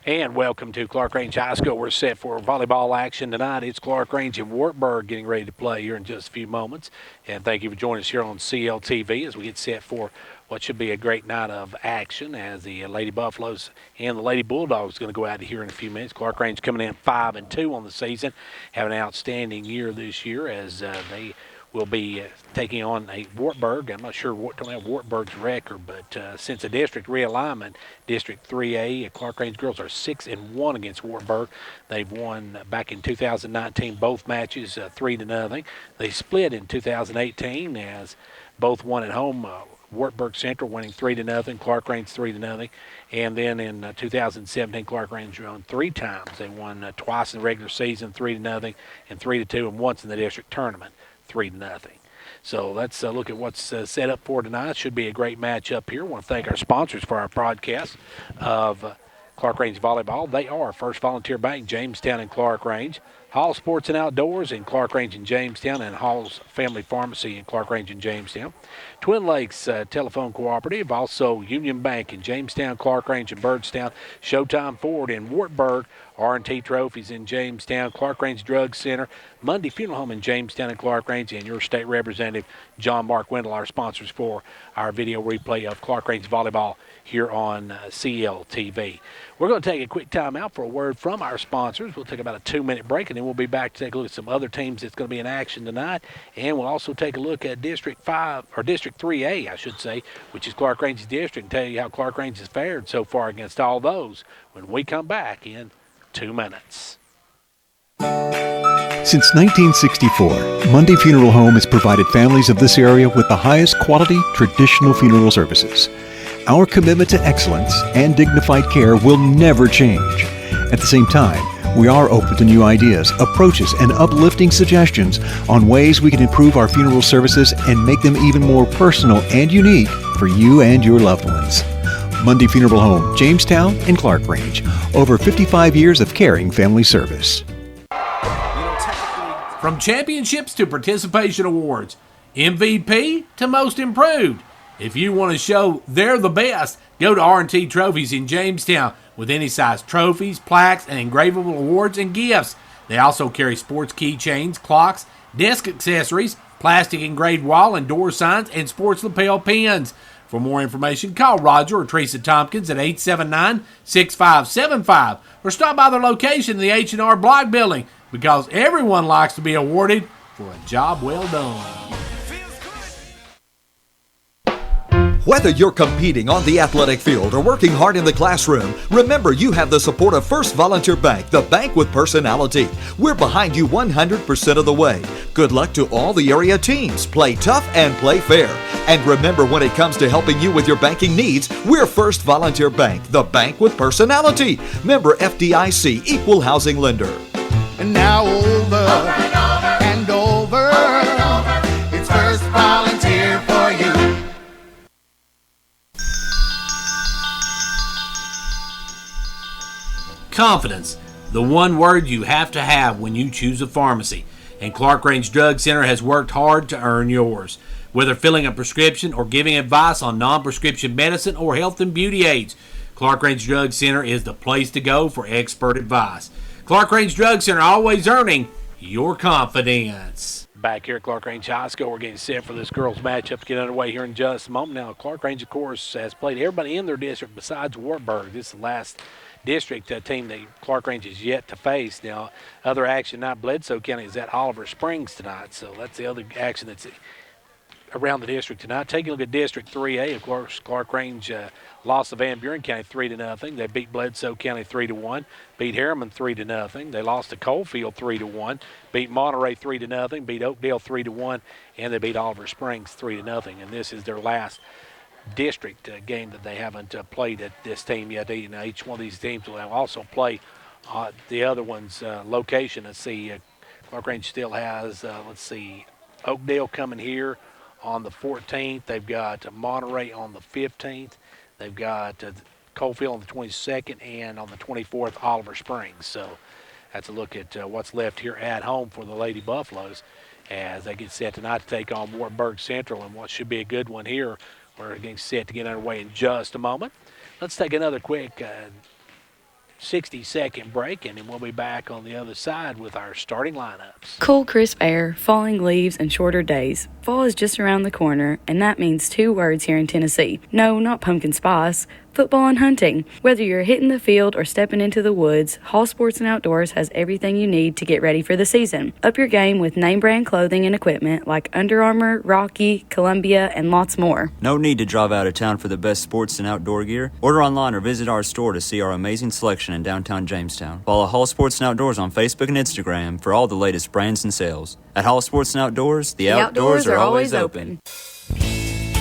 And welcome to Clarkrange High School. We're set for volleyball action tonight. It's Clarkrange and Wartburg getting ready to play here in just a few moments. And thank you for joining us here on CLTV as we get set for what should be a great night of action as the Lady Buffaloes and the Lady Bulldogs are going to go out here in a few minutes. Clarkrange coming in 5-2 on the season, having an outstanding year this year as they will be taking on a Wartburg. I'm not sure don't have Wartburg's record, but since the district realignment, District 3A, Clarkrange girls are 6-1 against Wartburg. They've won back in 2019 both matches 3-0. They split in 2018 as both won at home. Wartburg Central winning 3-0, Clarkrange 3-0, and then in 2017 Clarkrange won 3 times. They won twice in the regular season, 3-0, and 3-2, and once in the district tournament, 3-0. So let's look at what's set up for tonight. Should be a great matchup here. I want to thank our sponsors for our broadcast of Clarkrange Volleyball. They are First Volunteer Bank, Jamestown and Clarkrange, Hall Sports and Outdoors in Clarkrange and Jamestown, and Hall's Family Pharmacy in Clarkrange and Jamestown. Twin Lakes Telephone Cooperative, also Union Bank in Jamestown, Clarkrange and Byrdstown, Showtime Ford in Wartburg, R&T Trophies in Jamestown, Clarkrange Drug Center, Monday Funeral Home in Jamestown and Clarkrange, and your state representative, John Mark Wendell, our sponsors for our video replay of Clarkrange Volleyball here on CLTV. We're going to take a quick time out for a word from our sponsors. We'll take about a 2-minute break, and then we'll be back to take a look at some other teams that's going to be in action tonight. And we'll also take a look at District 3A, I should say, which is Clarkrange's district, and tell you how Clarkrange has fared so far against all those when we come back in 2 minutes. Since 1964, Monday Funeral Home has provided families of this area with the highest quality traditional funeral services. Our commitment to excellence and dignified care will never change. At the same time, we are open to new ideas, approaches, and uplifting suggestions on ways we can improve our funeral services and make them even more personal and unique for you and your loved ones. Monday Funeral Home, Jamestown and Clarkrange. Over 55 years of caring family service. From championships to participation awards, MVP to most improved. If you want to show they're the best, go to R&T Trophies in Jamestown with any size trophies, plaques, and engravable awards and gifts. They also carry sports keychains, clocks, desk accessories, plastic engraved wall and door signs, and sports lapel pins. For more information, call Roger or Teresa Tompkins at 879-6575 or stop by their location in the H&R Block Building because everyone likes to be awarded for a job well done. Whether you're competing on the athletic field or working hard in the classroom, remember you have the support of First Volunteer Bank, the bank with personality. We're behind you 100% of the way. Good luck to all the area teams. Play tough and play fair. And remember, when it comes to helping you with your banking needs, we're First Volunteer Bank, the bank with personality. Member FDIC, Equal Housing Lender. And now over and over, it's First Volunteer for you. Confidence, the one word you have to have when you choose a pharmacy. And Clarkrange Drug Center has worked hard to earn yours. Whether filling a prescription or giving advice on non-prescription medicine or health and beauty aids, Clarkrange Drug Center is the place to go for expert advice. Clarkrange Drug Center, always earning your confidence. Back here at Clarkrange High School, we're getting set for this girls' matchup to get underway here in just a moment. Now, Clarkrange, of course, has played everybody in their district besides Wartburg. This is the last district team that Clarkrange is yet to face. Now, other action not Bledsoe County is at Oliver Springs tonight, so that's the other action that's around the district tonight. Taking a look at District 3A, of course, Clarkrange lost to Van Buren County 3-0. They beat Bledsoe County 3-1, beat Harriman 3-0. They lost to Coalfield 3-1, beat Monterey 3-0, beat Oakdale 3-1, and they beat Oliver Springs 3-0. And this is their last district game that they haven't played at this team yet. Each one of these teams will also play the other one's location. Let's see, Clarkrange still has, Oakdale coming here on the 14th. They've got Monterey on the 15th. They've got Coalfield on the 22nd, and on the 24th, Oliver Springs. So that's a look at what's left here at home for the Lady Buffaloes as they get set tonight to take on Wartburg Central and what should be a good one here. We're getting set to get underway in just a moment. Let's take another quick 60-second break, and then we'll be back on the other side with our starting lineups. Cool, crisp air, falling leaves, and shorter days. Fall is just around the corner, and that means 2 words here in Tennessee. No, not pumpkin spice. Football and hunting. Whether you're hitting the field or stepping into the woods, Hall Sports and Outdoors has everything you need to get ready for the season. Up your game with name brand clothing and equipment like Under Armour, Rocky, Columbia, and lots more. No need to drive out of town for the best sports and outdoor gear. Order online or visit our store to see our amazing selection in downtown Jamestown. Follow Hall Sports and Outdoors on Facebook and Instagram for all the latest brands and sales. At Hall Sports and Outdoors, the outdoors are always open.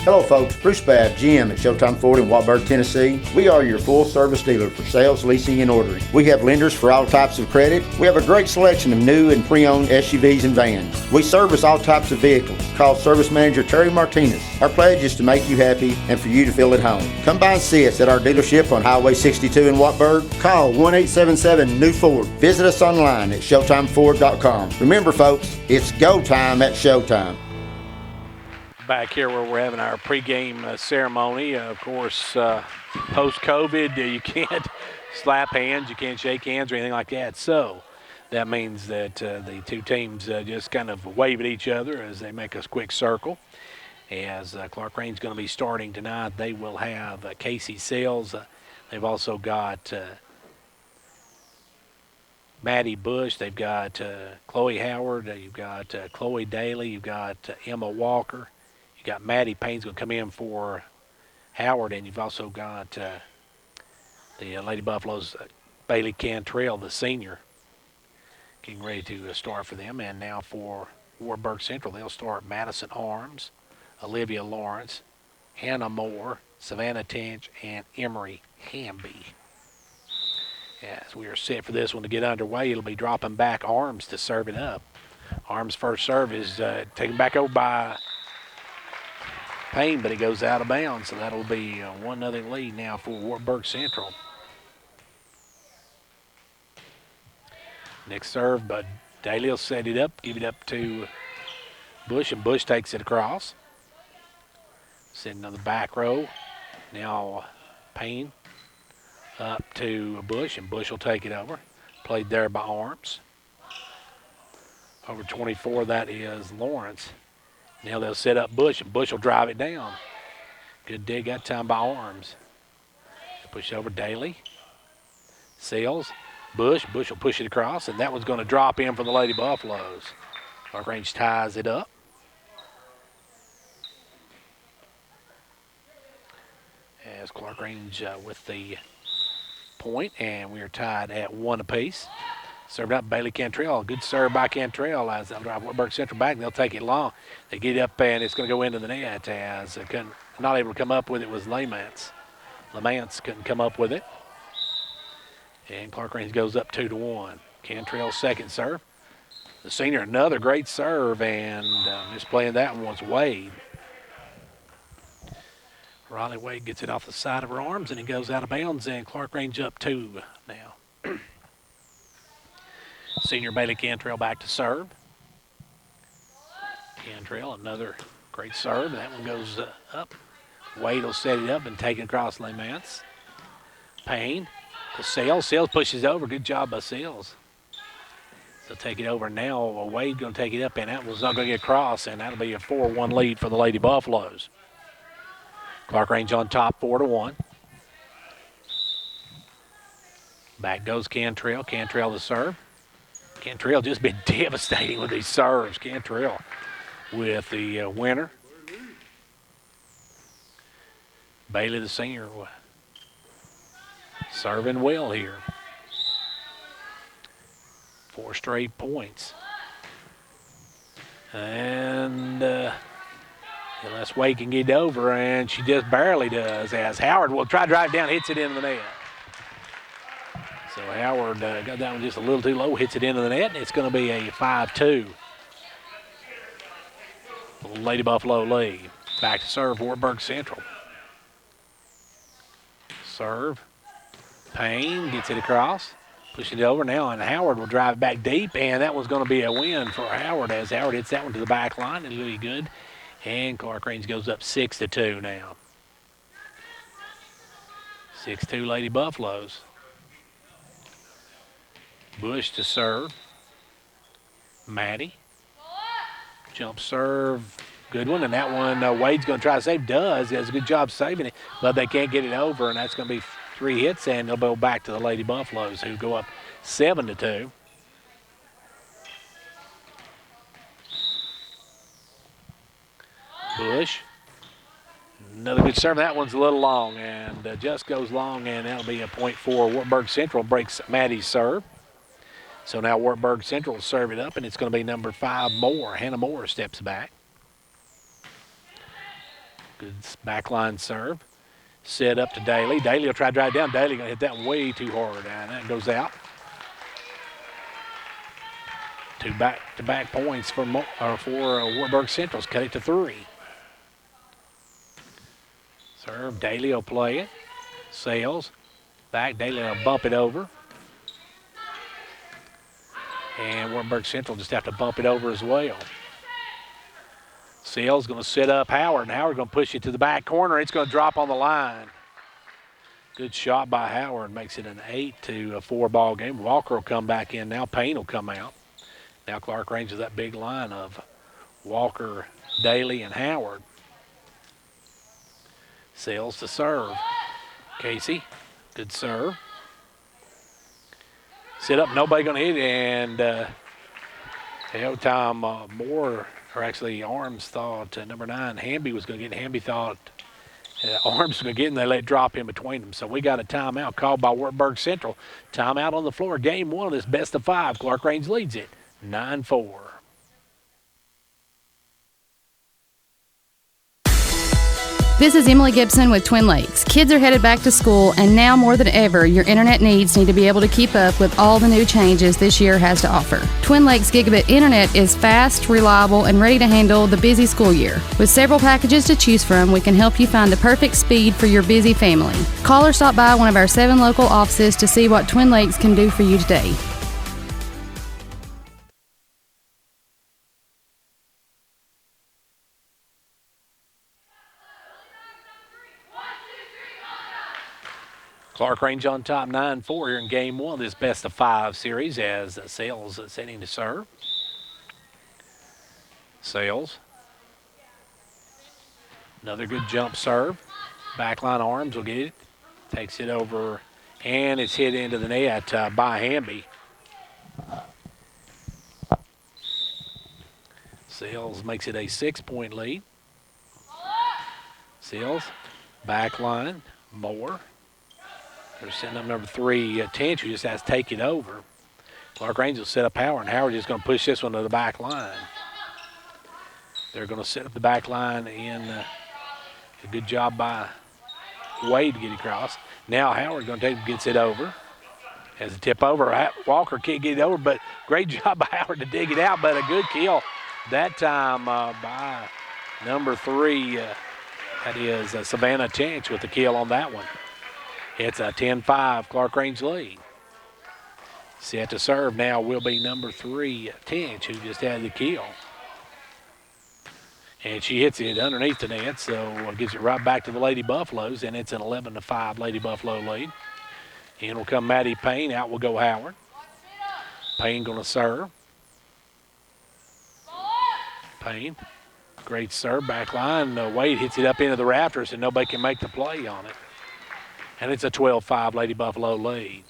Hello folks, Bruce Babb, GM at Showtime Ford in Wartburg, Tennessee. We are your full service dealer for sales, leasing, and ordering. We have lenders for all types of credit. We have a great selection of new and pre-owned SUVs and vans. We service all types of vehicles. Call Service Manager Terry Martinez. Our pledge is to make you happy and for you to feel at home. Come by and see us at our dealership on Highway 62 in Wartburg. Call 1-877-NEW-FORD. Visit us online at ShowtimeFord.com. Remember folks, it's go time at Showtime. Back here where we're having our pregame ceremony. Of course, post-COVID, you can't slap hands, you can't shake hands or anything like that. So that means that the two teams just kind of wave at each other as they make a quick circle. As Clarkrange going to be starting tonight, they will have Casey Sales. They've also got Maddie Bush. They've got Chloe Howard. You've got Chloe Daly. You've got Emma Walker. You got Maddie Payne's going to come in for Howard, and you've also got the Lady Buffaloes, Bailey Cantrell, the senior, getting ready to start for them. And now for Wartburg Central, they'll start Madison Arms, Olivia Lawrence, Hannah Moore, Savannah Tinch, and Emery Hamby. As we are set for this one to get underway, it'll be dropping back Arms to serve it up. Arms' first serve is taken back over by Payne, but it goes out of bounds, so that'll be 1-0 lead now for Wartburg Central. Next serve, but Daly will set it up, give it up to Bush, and Bush takes it across. Sitting on the back row. Now Payne up to Bush, and Bush will take it over. Played there by Arms. Over 24, that is Lawrence. Now they'll set up Bush, and Bush will drive it down. Good dig that time by Arms. Push over Daly. Sales. Bush. Bush will push it across, and that one's going to drop in for the Lady Buffaloes. Clarkrange ties it up. As Clarkrange with the point, and we are tied at 1 apiece. Served up Bailey Cantrell. Good serve by Cantrell as they'll drive Wartburg Central back. They'll take it long. They get it up, and it's going to go into the net as not able to come up with it was Lamance. Lamance couldn't come up with it. And Clarkrange goes up 2-1. Cantrell's second serve. The senior, another great serve, and just playing that one was Wade. Riley Wade gets it off the side of her arms, and it goes out of bounds, and Clarkrange up 2 now. Senior Bailey Cantrell back to serve. Cantrell, another great serve. That one goes up. Wade will set it up and take it across Lamance. Payne to Sales. Sales pushes over. Good job by Sales. They'll take it over now. Wade going to take it up, and that one's not going to get across, and that'll be a 4-1 lead for the Lady Buffaloes. Clarkrange on top, 4-1. Back goes Cantrell. Cantrell to serve. Cantrell just been devastating with these serves. Cantrell with the winner. Bailey, the senior, serving well here. 4 straight points. And unless Wade can get over, and she just barely does, as Howard will try to drive down, hits it into the net. So Howard got that one just a little too low, hits it into the net, and it's going to be a 5-2. Lady Buffalo lead. Back to serve Wartburg Central. Serve. Payne gets it across. Pushing it over now, and Howard will drive it back deep, and that one's going to be a win for Howard as Howard hits that one to the back line. It'll be good. And Clarkrange goes up 6-2 now. 6-2 Lady Buffaloes. Bush to serve. Maddie. Jump serve. Good one. And that one, Wade's going to try to save. Does. He does a good job saving it, but they can't get it over, and that's going to be 3 hits, and they'll go back to the Lady Buffaloes, who go up 7-2. Bush. Another good serve. That one's a little long, and just goes long, and that'll be a point for Wartburg Central. Breaks Maddie's serve. So now Wartburg Central will serve it up, and it's going to be number 5, Moore. Hannah Moore steps back. Good backline serve. Set up to Daly. Daly will try to drive it down. Daly going to hit that one way too hard, and that goes out. 2 back-to-back points for Wartburg Central's cut it to 3. Serve. Daly will play it. Sales. Back. Daly will bump it over. And Wartburg Central just have to bump it over as well. Sales going to set up Howard, and Howard going to push it to the back corner. It's going to drop on the line. Good shot by Howard. Makes it an 8-4 ball game. Walker will come back in now. Payne will come out. Now Clarkrange is that big line of Walker, Daly, and Howard. Sales to serve. Casey, good serve. Set up, nobody going to hit it, and time Moore, or actually Arms thought number 9, Hamby was going to get. Hamby thought Arms was going to get, and they let it drop in between them. So we got a timeout called by Wartburg Central. Timeout on the floor. Game 1 of this best of 5. Clarkrange leads it 9-4. This is Emily Gibson with Twin Lakes. Kids are headed back to school, and now more than ever, your internet needs need to be able to keep up with all the new changes this year has to offer. Twin Lakes Gigabit Internet is fast, reliable, and ready to handle the busy school year. With several packages to choose from, we can help you find the perfect speed for your busy family. Call or stop by one of our 7 local offices to see what Twin Lakes can do for you today. Clarkrange on top 9-4 here in game 1 of this best of 5 series as Sales setting to serve. Sales. Another good jump serve. Backline Arms will get it. Takes it over, and it's hit into the net by Hamby. Sales makes it a 6-point lead. Sales. Backline. Moore. They're setting up number 3, Tench, who just has to take it over. Clarkrange will set up Howard, and Howard is going to push this one to the back line. They're going to set up the back line in a good job by Wade to get across. Now Howard gets it over. Has a tip over. Walker can't get it over, but great job by Howard to dig it out, but a good kill that time by number 3. That is Savannah Tench with the kill on that one. It's a 10-5 Clarkrange lead. Set to serve now will be number 3, Tench, who just had the kill. And she hits it underneath the net, so it gives it right back to the Lady Buffaloes, and it's an 11-5 Lady Buffalo lead. In will come Maddie Payne. Out will go Howard. Payne going to serve. Payne, great serve, back line. Wade hits it up into the rafters, and nobody can make the play on it. And it's a 12-5 Lady Buffalo lead.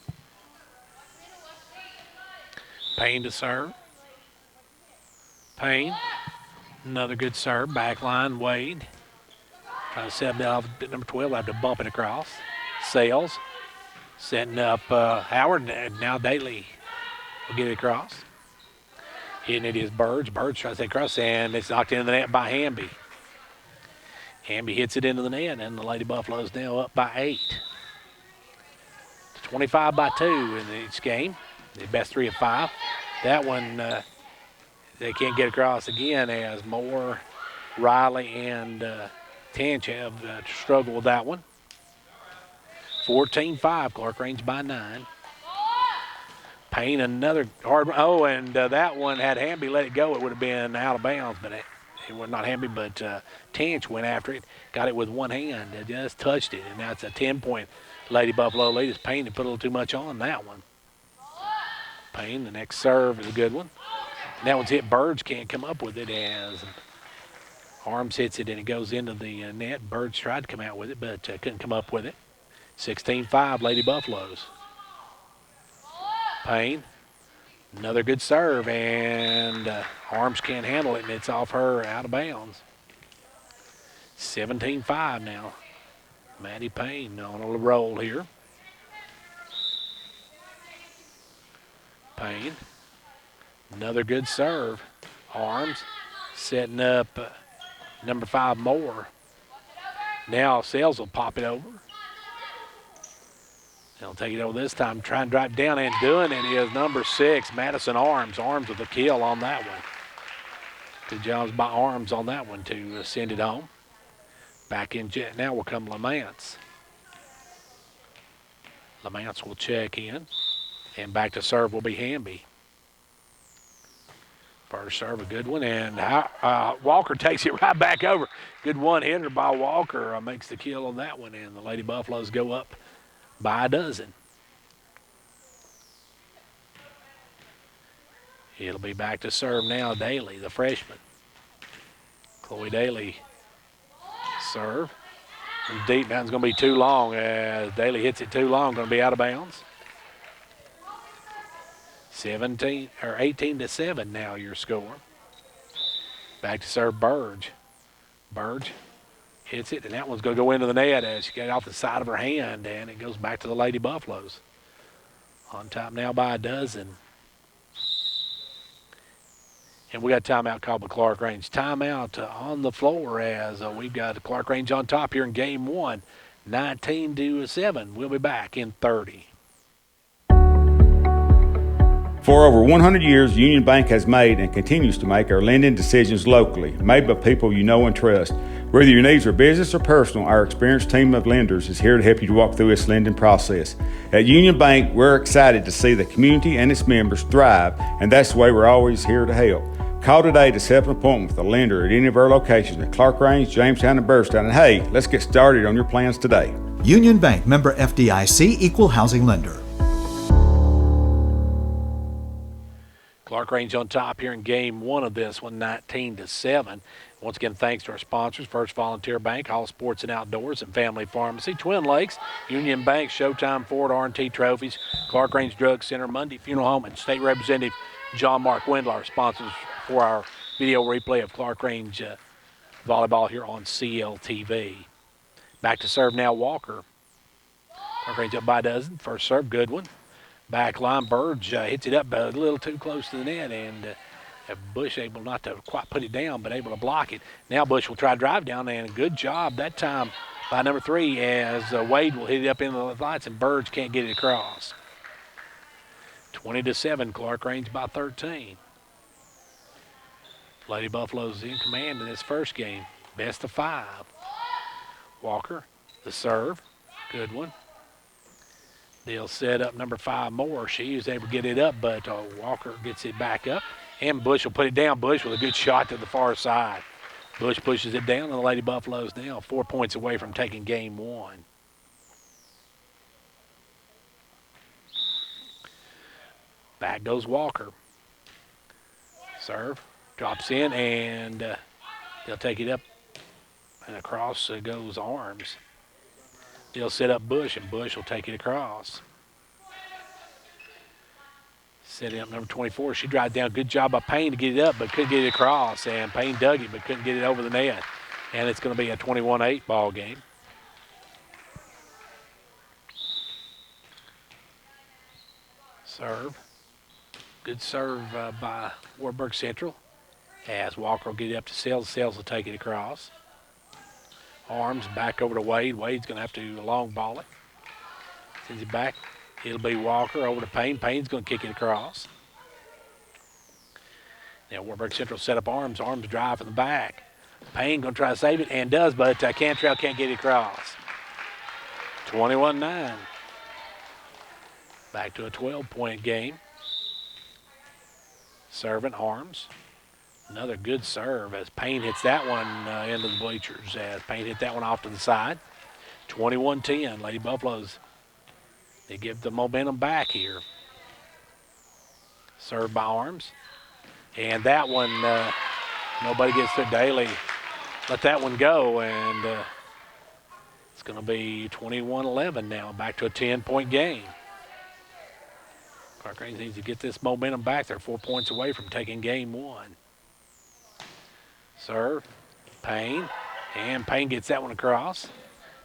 Payne to serve. Payne, another good serve. Backline, Wade. Trying to set up off number 12. Have to bump it across. Sales. Setting up Howard. And now Daly will get it across. Hitting it is Birds. Birds tries to take across, and it's knocked into the net by Hamby. Hamby hits it into the net, and the Lady Buffaloes now up by 8. 25-2 in each game. The best 3 of 5. That one, they can't get across again as Moore, Riley, and Tench have struggled with that one. 14-5, Clarkrange by 9. Payne, another hard one. Oh, and that one, had Hamby let it go, it would have been out of bounds, but it was not Hamby, but Tench went after it, got it with one hand, just touched it, and now it's a 10-point Lady Buffalo lead. Is Payne to put a little too much on that one. Payne, the next serve is a good one. And that one's hit. Burge can't come up with it as Arms hits it and it goes into the net. Burge tried to come out with it, but couldn't come up with it. 16-5, Lady Buffaloes. Payne, another good serve, and Arms can't handle it, and it's off her, out of bounds. 17-5 now. Maddie Payne on a roll here. Payne, another good serve. Arms setting up number 5 Moore. Now Sales will pop it over. They'll take it over this time, try and drive down, and doing it is number 6, Madison Arms. Arms with a kill on that one. Good jobs by Arms on that one to send it home. Back in jet now will come Lamance. Lamance will check in, and back to serve will be Hamby. First serve, a good one, and Walker takes it right back over. Good one-hitter by Walker, makes the kill on that one, and the Lady Buffaloes go up by a dozen. It'll be back to serve now, Daly, the freshman. Chloe Daly serve. And deep, that's going to be too long. As Daly hits it too long, going to be out of bounds. 18-7 now your score. Back to serve Burge. Burge hits it, and that one's going to go into the net as she got it off the side of her hand, and it goes back to the Lady Buffaloes. On top now by a dozen. And we got timeout called by Clarkrange. Timeout on the floor as we've got Clarkrange on top here in game 1, 19-7. We'll be back in 30. For over 100 years, Union Bank has made and continues to make our lending decisions locally, made by people you know and trust. Whether your needs are business or personal, our experienced team of lenders is here to help you to walk through this lending process. At Union Bank, we're excited to see the community and its members thrive, and that's the way we're always here to help. Call today to set up an appointment with a lender at any of our locations at Clarkrange, Jamestown, and Burstown. And hey, let's get started on your plans today. Union Bank, member FDIC, equal housing lender. Clarkrange on top here in game 1 of this one, 19-7. Once again, thanks to our sponsors, First Volunteer Bank, All Sports and Outdoors, and Family Pharmacy, Twin Lakes, Union Bank, Showtime Ford, R&T Trophies, Clarkrange Drug Center, Monday Funeral Home, and State Representative John Mark Wendler, our sponsors for our video replay of Clarkrange Volleyball here on CLTV. Back to serve now, Walker. Clarkrange up by a dozen. First serve, good one. Back line, Burge hits it up a little too close to the net, and Bush able not to quite put it down, but able to block it. Now Bush will try to drive down, and a good job that time by number 3 as Wade will hit it up into the lights, and Burge can't get it across. 20-7, Clarkrange by 13. Lady Buffaloes in command in this first game. Best of 5. Walker, the serve, good one. They'll set up number 5 Moore. She was able to get it up, but Walker gets it back up. And Bush will put it down. Bush with a good shot to the far side. Bush pushes it down, and the Lady Buffaloes now 4 points away from taking game 1. Back goes Walker. Serve, drops in, and they'll take it up, and across goes Arms. They'll set up Bush, and Bush will take it across. Setting up number 24. She drives down. Good job by Payne to get it up, but couldn't get it across. And Payne dug it, but couldn't get it over the net. And it's going to be a 21-8 ball game. Serve. Good serve by Wartburg Central. As Walker will get it up to Sales. Sales will take it across. Arms back over to Wade. Wade's going to have to long ball it. Sends it back. It'll be Walker over to Payne. Payne's going to kick it across. Now Wartburg Central set up Arms. Arms drive from the back. Payne going to try to save it, and does, but Cantrell can't get it across. 21-9. Back to a 12-point game. Serving Arms. Another good serve as Payne hits that one into the bleachers. As Payne hit that one off to the side. 21-10. Lady Buffaloes, they give the momentum back here. Served by Arms. And that one, nobody gets to Daly. Let that one go, and it's going to be 21-11 now, back to a 10-point game. Clarkrange needs to get this momentum back. They're 4 points away from taking game one. Serve, Payne, and Payne gets that one across.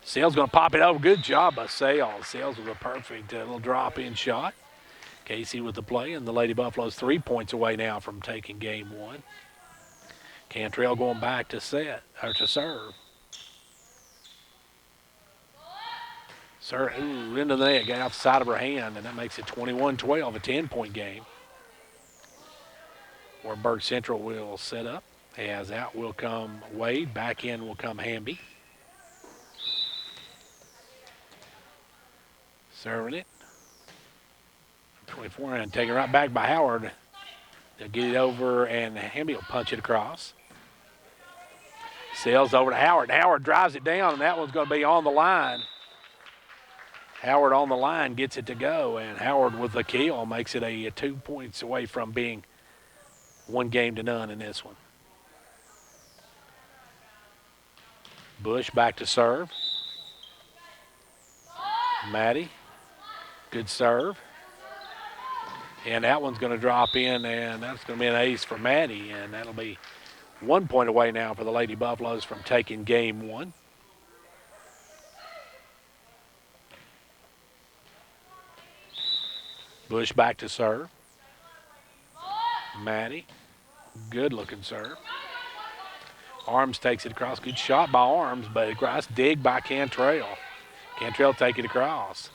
Sales going to pop it over. Good job by Sales. Sales with a perfect little drop-in shot. Casey with the play, and the Lady Buffaloes 3 points away now from taking game one. Cantrell going back to serve. Serve, into the net, got out the side of her hand, and that makes it 21-12, a 10-point game. Wartburg Central will set up. As out will come Wade, back in will come Hamby. Serving it. 24 and taking it right back by Howard. They'll get it over, and Hamby will punch it across. Sails over to Howard. Howard drives it down, and that one's going to be on the line. Howard on the line gets it to go, and Howard with the kill makes it a 2 points away from being 1-0 in this one. Bush back to serve. Maddie, good serve. And that one's going to drop in, and that's going to be an ace for Maddie, and that'll be 1 point away now for the Lady Buffaloes from taking game one. Bush back to serve. Maddie, good looking serve. Arms takes it across. Good shot by Arms, but a nice dig by Cantrell. Cantrell take it across.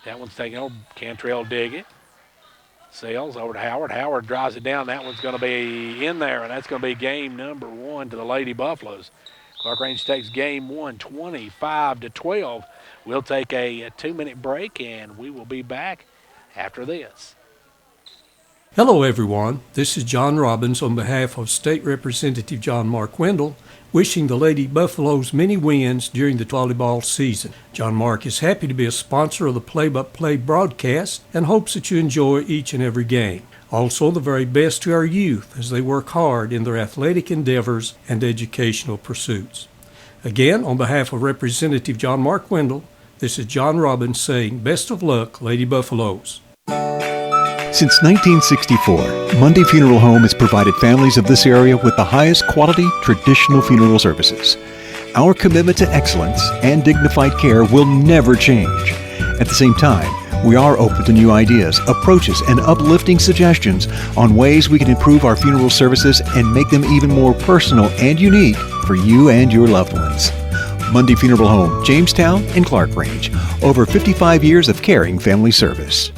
That one's taken over. Cantrell dig it. Sails over to Howard. Howard drives it down. That one's going to be in there, and that's going to be game number one to the Lady Buffaloes. Clarkrange takes game one, 25-12. We'll take a 2-minute break, and we will be back after this. Hello, everyone. This is John Robbins on behalf of State Representative John Mark Wendell, wishing the Lady Buffaloes many wins during the volleyball season. John Mark is happy to be a sponsor of the play-by-play broadcast and hopes that you enjoy each and every game. Also, the very best to our youth as they work hard in their athletic endeavors and educational pursuits. Again, on behalf of Representative John Mark Wendell, this is John Robbins saying best of luck, Lady Buffaloes. Since 1964, Monday Funeral Home has provided families of this area with the highest quality traditional funeral services. Our commitment to excellence and dignified care will never change. At the same time, we are open to new ideas, approaches, and uplifting suggestions on ways we can improve our funeral services and make them even more personal and unique for you and your loved ones. Monday Funeral Home, Jamestown and Clarkrange. Over 55 years of caring family service.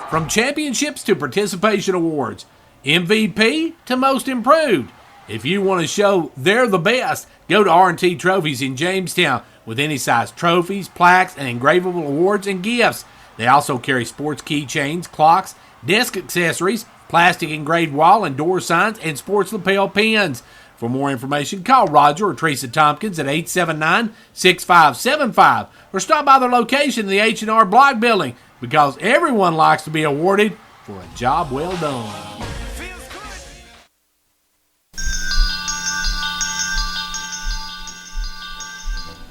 From championships to participation awards, MVP to most improved. If you want to show they're the best, go to R&T Trophies in Jamestown with any size trophies, plaques, and engravable awards and gifts. They also carry sports keychains, clocks, desk accessories, plastic engraved wall and door signs, and sports lapel pins. For more information, call Roger or Teresa Tompkins at 879-6575 or stop by their location in the H&R Block Building, because everyone likes to be awarded for a job well done.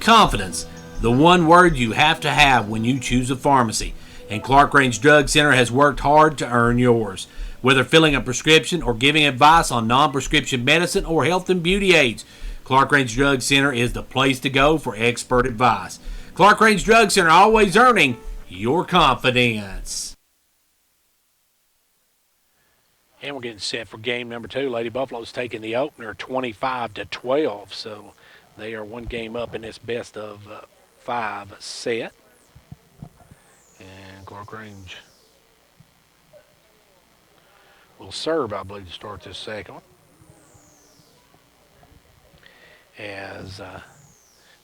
Confidence, the one word you have to have when you choose a pharmacy. And Clarkrange Drug Center has worked hard to earn yours. Whether filling a prescription or giving advice on non-prescription medicine or health and beauty aids, Clarkrange Drug Center is the place to go for expert advice. Clarkrange Drug Center, always earning your confidence. And we're getting set for game number two. Lady Buffaloes taking the opener 25-12, so they are 1 game up in this best of 5 set. And Clarkrange will serve, I believe, to start this second one. As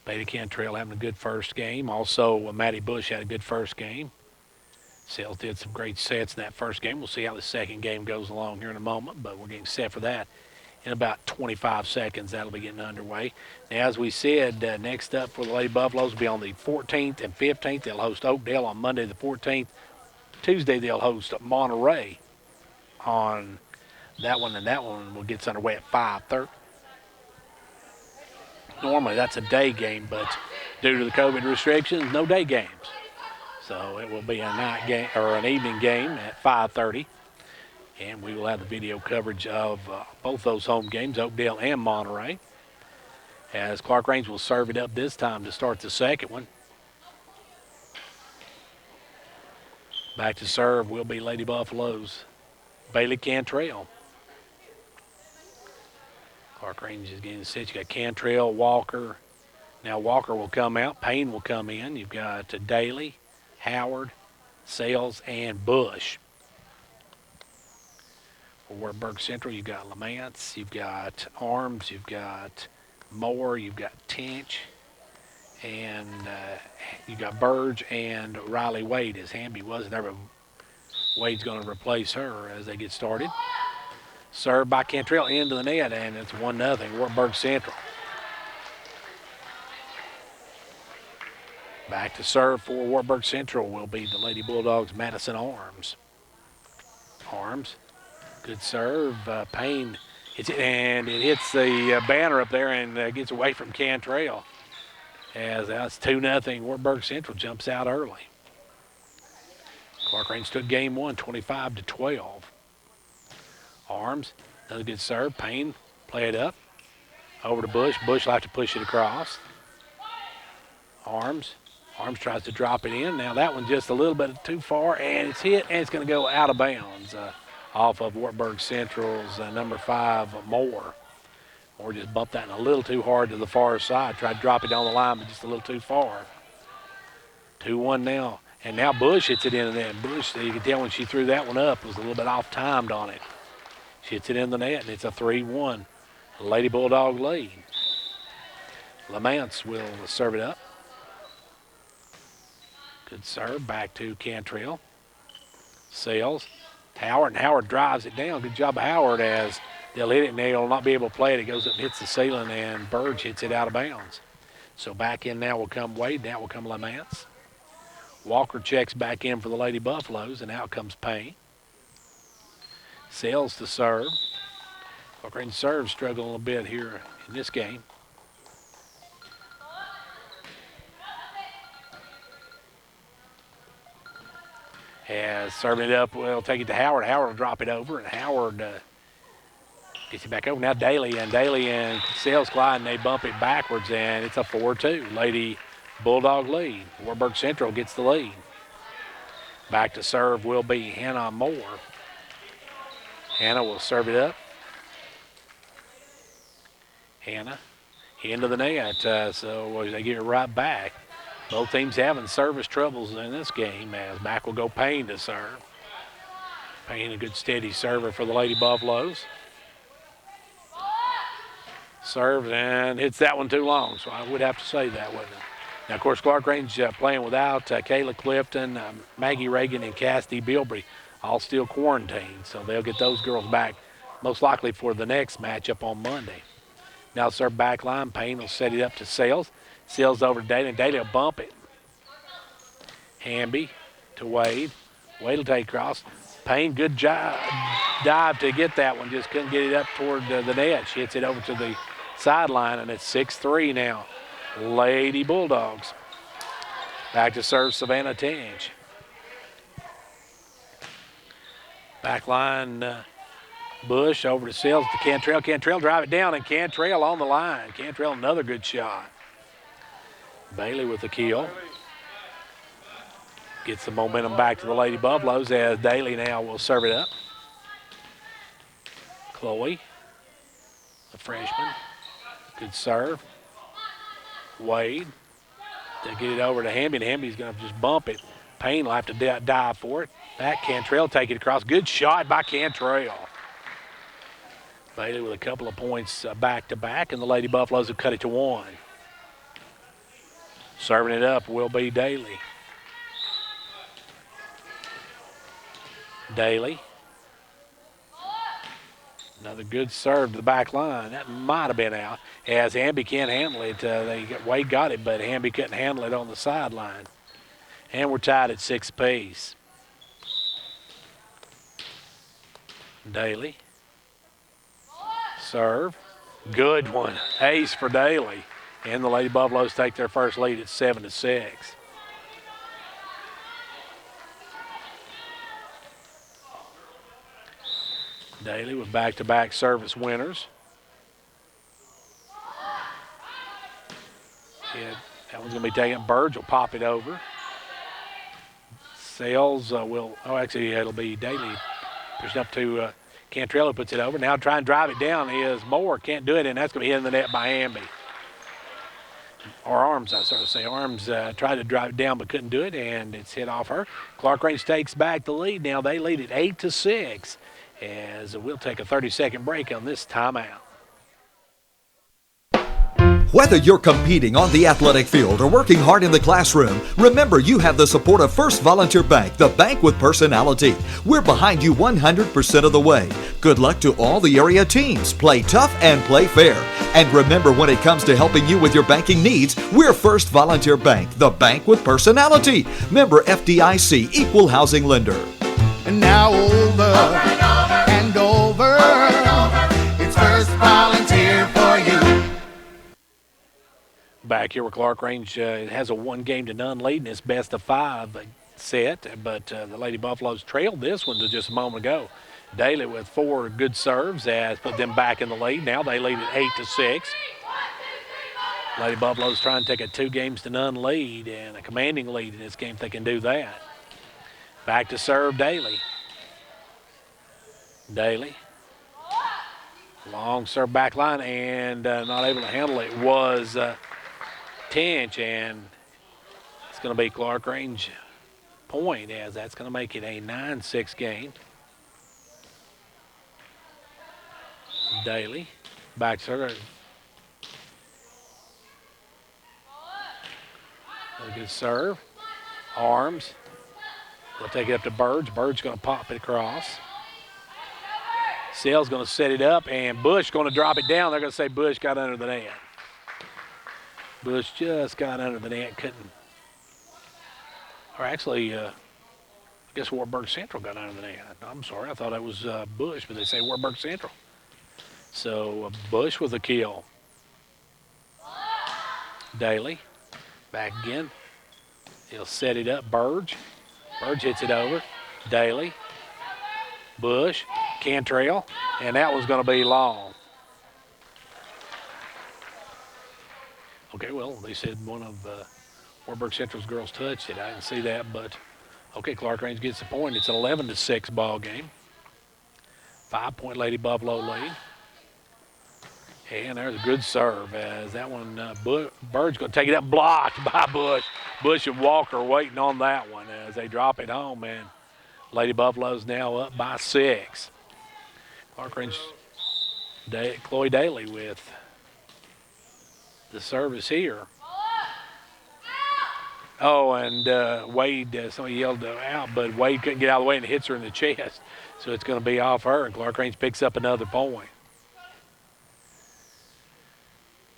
Beta Cantrell having a good first game. Also, Maddie Bush had a good first game. Sales did some great sets in that first game. We'll see how the second game goes along here in a moment, but we're getting set for that in about 25 seconds. That'll be getting underway. Now, as we said, next up for the Lady Buffaloes will be on the 14th and 15th. They'll host Oakdale on Monday the 14th, Tuesday they'll host Monterey on that one, and that one will get underway at 5:30. Normally that's a day game, but due to the COVID restrictions, no day games. So it will be a night game or an evening game at 5:30, and we will have the video coverage of both those home games, Oakdale and Monterey, as Clarkrange will serve it up this time to start the second one. Back to serve will be Lady Buffaloes. Bailey Cantrell. Clarkrange is getting set. You got Cantrell, Walker. Now Walker will come out. Payne will come in. You've got Daly, Howard, Sales, and Bush. For Wartburg Central, you've got Lamance, you've got Arms, you've got Moore, you've got Tinch, and you've got Burge and Riley Wade, as Hamby wasn't there, but Wade's going to replace her as they get started. Served by Cantrell into the net, and it's 1-0, Wartburg Central. Back to serve for Wartburg Central will be the Lady Bulldogs, Madison Arms. Arms, good serve. Payne hits it, and it hits the banner up there and gets away from Cantrell. As that's 2-0, Wartburg Central jumps out early. Clarkrange took game one, 25-12. Arms, another good serve. Payne, play it up. Over to Bush. Bush will have to push it across. Arms tries to drop it in. Now that one just a little bit too far, and it's hit, and it's going to go out of bounds off of Wartburg Central's number 5, Moore. Moore just bumped that in a little too hard to the far side. Tried to drop it down the line, but just a little too far. 2-1 now. And now Bush hits it in the net. Bush, you can tell when she threw that one up, was a little bit off-timed on it. She hits it in the net, and it's a 3-1 Lady Bulldog lead. Lamance will serve it up. Good serve, back to Cantrell. Sales, Howard, and Howard drives it down. Good job of Howard as they'll hit it and they'll not be able to play it. It goes up and hits the ceiling, and Burge hits it out of bounds. So back in now will come Wade, now will come Lamance. Walker checks back in for the Lady Buffaloes, and out comes Payne. Sales to serve. Clarkrange serve struggling a little bit here in this game. As serving it up, we'll take it to Howard. Howard will drop it over, and Howard gets it back over. Now Daly and Sales Clyde, and they bump it backwards, and it's a 4-2 Lady Bulldog lead. Wartburg Central gets the lead. Back to serve will be Hannah Moore. Hannah will serve it up. Hannah into the net, so they get it right back. Both teams having service troubles in this game, as back will go Payne to serve. Payne, a good steady server for the Lady Buffaloes. Serves and hits that one too long, so I would have to say that, wouldn't it? Now, of course, Clarkrange playing without Kayla Clifton, Maggie Reagan, and Cassidy Bilbrey, all still quarantined, so they'll get those girls back most likely for the next matchup on Monday. Now serve back line. Payne will set it up to Sales. Sales over to Daly, and Daly will bump it. Hamby to Wade. Wade will take across. Payne, good dive to get that one. Just couldn't get it up toward the net. She hits it over to the sideline, and it's 6-3 now. Lady Bulldogs. Back to serve Savannah Tinge. Back line, Bush over to Sales to Cantrell. Cantrell drive it down, and Cantrell on the line. Cantrell, another good shot. Bailey with the kill. Gets the momentum back to the Lady Buffaloes as Daly now will serve it up. Chloe, the freshman. Good serve. Wade. They get it over to Hamby, and Hamby's going to just bump it. Payne will have to dive for it. Back, Cantrell take it across. Good shot by Cantrell. Bailey with a couple of points back-to-back, and the Lady Buffaloes have cut it to 1. Serving it up will be Daly. Daly. Another good serve to the back line. That might have been out, as Hamby can't handle it. Wade got it, but Hamby couldn't handle it on the sideline. And we're tied at 6 apiece. Daly. Serve. Good one. Ace for Daly. And the Lady Buffaloes take their first lead at 7-6. Daly with back-to-back service winners. Yeah, that one's going to be taken. Burge will pop it over. Sales actually it'll be Daly pushing up to Cantrell, puts it over. Now trying to drive it down is Moore. Can't do it, and that's going to be in the net by Amby. Or Arms, I sort of say. Arms tried to drive it down but couldn't do it, and it's hit off her. Clarkrange takes back the lead. Now they lead at 8-6, as we'll take a 30-second break on this timeout. Whether you're competing on the athletic field or working hard in the classroom, remember you have the support of First Volunteer Bank, the bank with personality. We're behind you 100% of the way. Good luck to all the area teams. Play tough and play fair. And remember, when it comes to helping you with your banking needs, we're First Volunteer Bank, the bank with personality. Member FDIC, equal housing lender. And now over and over, it's First Volunteer for you. Back here with Clarkrange, it has a 1-0 lead in its best of 5 set, but the Lady Buffaloes trailed this one to just a moment ago. Daly with 4 good serves has put them back in the lead. Now they lead at 8-6. Lady Buffaloes trying to take a 2-0 lead and a commanding lead in this game if they can do that. Back to serve Daly. Daly. Long serve back line and not able to handle it was Tinch, and it's going to be Clarkrange point, as that's going to make it a 9-6 game. Daly back serve. A good serve. Arms. They'll take it up to Burge. Burge going to pop it across. Sale's going to set it up, and Bush going to drop it down. They're going to say Bush got under the net. Bush just got under the net, couldn't. Or actually, I guess Wartburg Central got under the net. I'm sorry, I thought it was Bush, but they say Wartburg Central. So Bush with a kill. Daly, back again. He'll set it up, Burge. Burge hits it over. Daly, Bush, Cantrell, and that one's going to be long. Okay, well, they said one of Wartburg Central's girls touched it. I didn't see that, but okay, Clarkrange gets the point. It's an 11-6 ball game. 5-point Lady Buffalo lead. And there's a good serve as that one, Bird's going to take it up, blocked by Bush. Bush and Walker waiting on that one as they drop it home, and Lady Buffalo's now up by 6. Clarkrange, Chloe Daly with the service here. Oh, and Wade, somebody yelled out, but Wade couldn't get out of the way and hits her in the chest. So it's going to be off her, and Clarkrange picks up another point.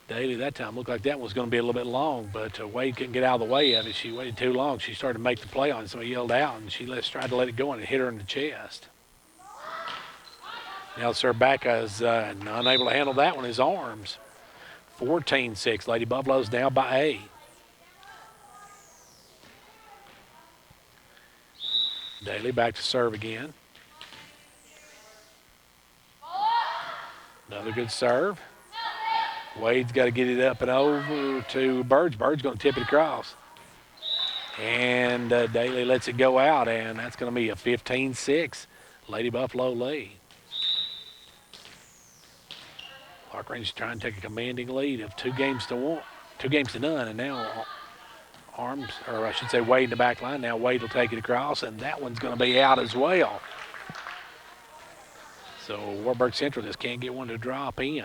Daly that time looked like that was going to be a little bit long, but Wade couldn't get out of the way of it. She waited too long. She started to make the play on it. Somebody yelled out, and she tried to let it go, and it hit her in the chest. Now serve back as unable to handle that one is Arms. 14-6. Lady Buffaloes now by 8. Daly back to serve again. Another good serve. Wade's got to get it up and over to Burge. Burge's going to tip it across. And Daly lets it go out, and that's going to be a 15-6 Lady Buffalo lead. Clarkrange trying to take a commanding lead of 2 games to none, and now Arms, or I should say Wade in the back line. Now Wade will take it across, and that one's going to be out as well. So Wartburg Central just can't get one to drop in.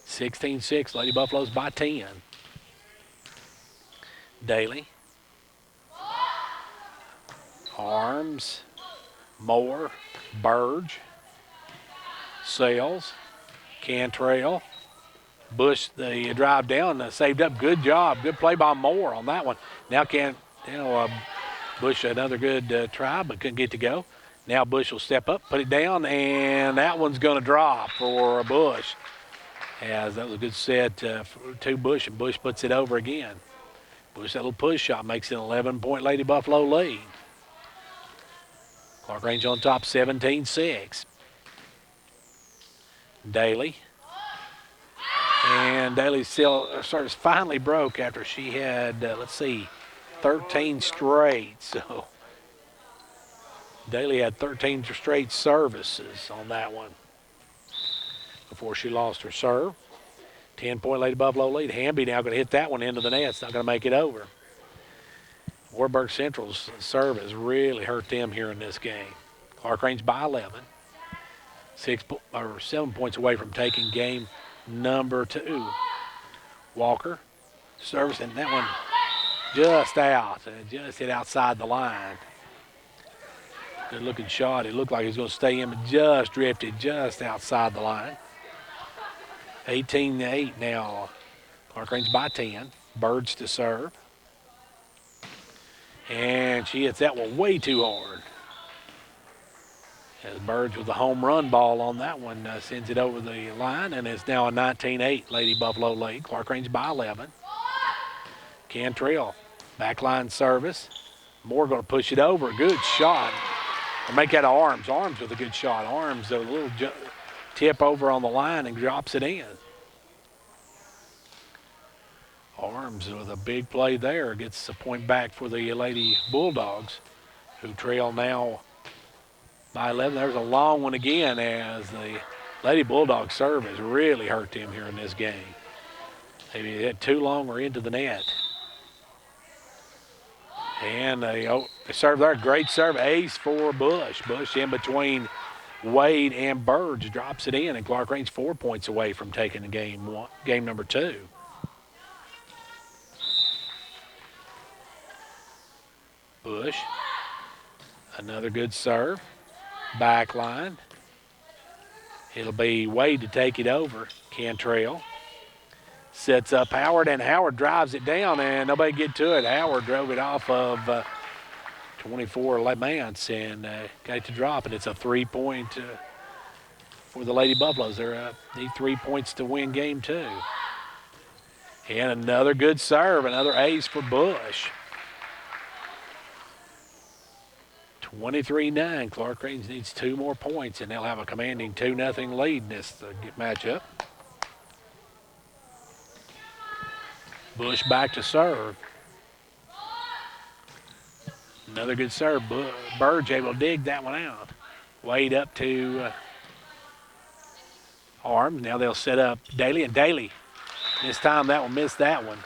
16-6, Lady Buffaloes by 10. Daly. Arms. Moore. Burge. Sales. Cantrell. Bush, the drive down, saved up. Good job. Good play by Moore on that one. Now Bush, another good try, but couldn't get to go. Now Bush will step up, put it down, and that one's going to drop for Bush. As that was a good set to Bush, and Bush puts it over again. Bush, that little push shot makes it an 11-point Lady Buffalo lead. Clarkrange on top, 17-6. Daly. And Daly still finally broke after she had, 13 straight. So Daly had 13 straight services on that one before she lost her serve. 10-point Lady Buffalo lead. Hamby now going to hit that one into the net. It's not going to make it over. Wartburg Central's serve has really hurt them here in this game. Clarkrange by 11. 7 points away from taking game number 2. Walker service, and that one just out. Just hit outside the line. Good looking shot. It looked like he was going to stay in, but just drifted just outside the line. 18-8 now. Clarkrange by 10. Birds to serve. And she hits that one way too hard. As Birds with the home run ball on that one sends it over the line, and it's now a 19-8 Lady Buffalo lead. Clarkrange by 11. Cantrell, backline service. Moore going to push it over. Good shot. Or make that Arms. Arms with a good shot. Arms a little tip over on the line and drops it in. Arms with a big play there. Gets a point back for the Lady Bulldogs, who trail now by 11. There's a long one again, as the Lady Bulldogs serve has really hurt them here in this game. Maybe they hit too long or into the net. And they serve there. Great serve. Ace for Bush. Bush in between Wade and Burge drops it in, and Clarkrange 4 points away from taking the game number 2. Bush, another good serve. Back line. It'll be Wade to take it over. Cantrell sets up Howard, and Howard drives it down, and nobody get to it. Howard drove it off of 24 Lamance and got it to drop, and it's a 3-point for the Lady Buffaloes. They need 3 points to win game 2. And another good serve, another ace for Bush. 23-9. Clarkrange needs 2 more points, and they'll have a commanding 2-0 lead in this matchup. Bush back to serve. Another good serve. Burge able to dig that one out. Wade up to Arms. Now they'll set up Daly, and Daly this time that will miss that one.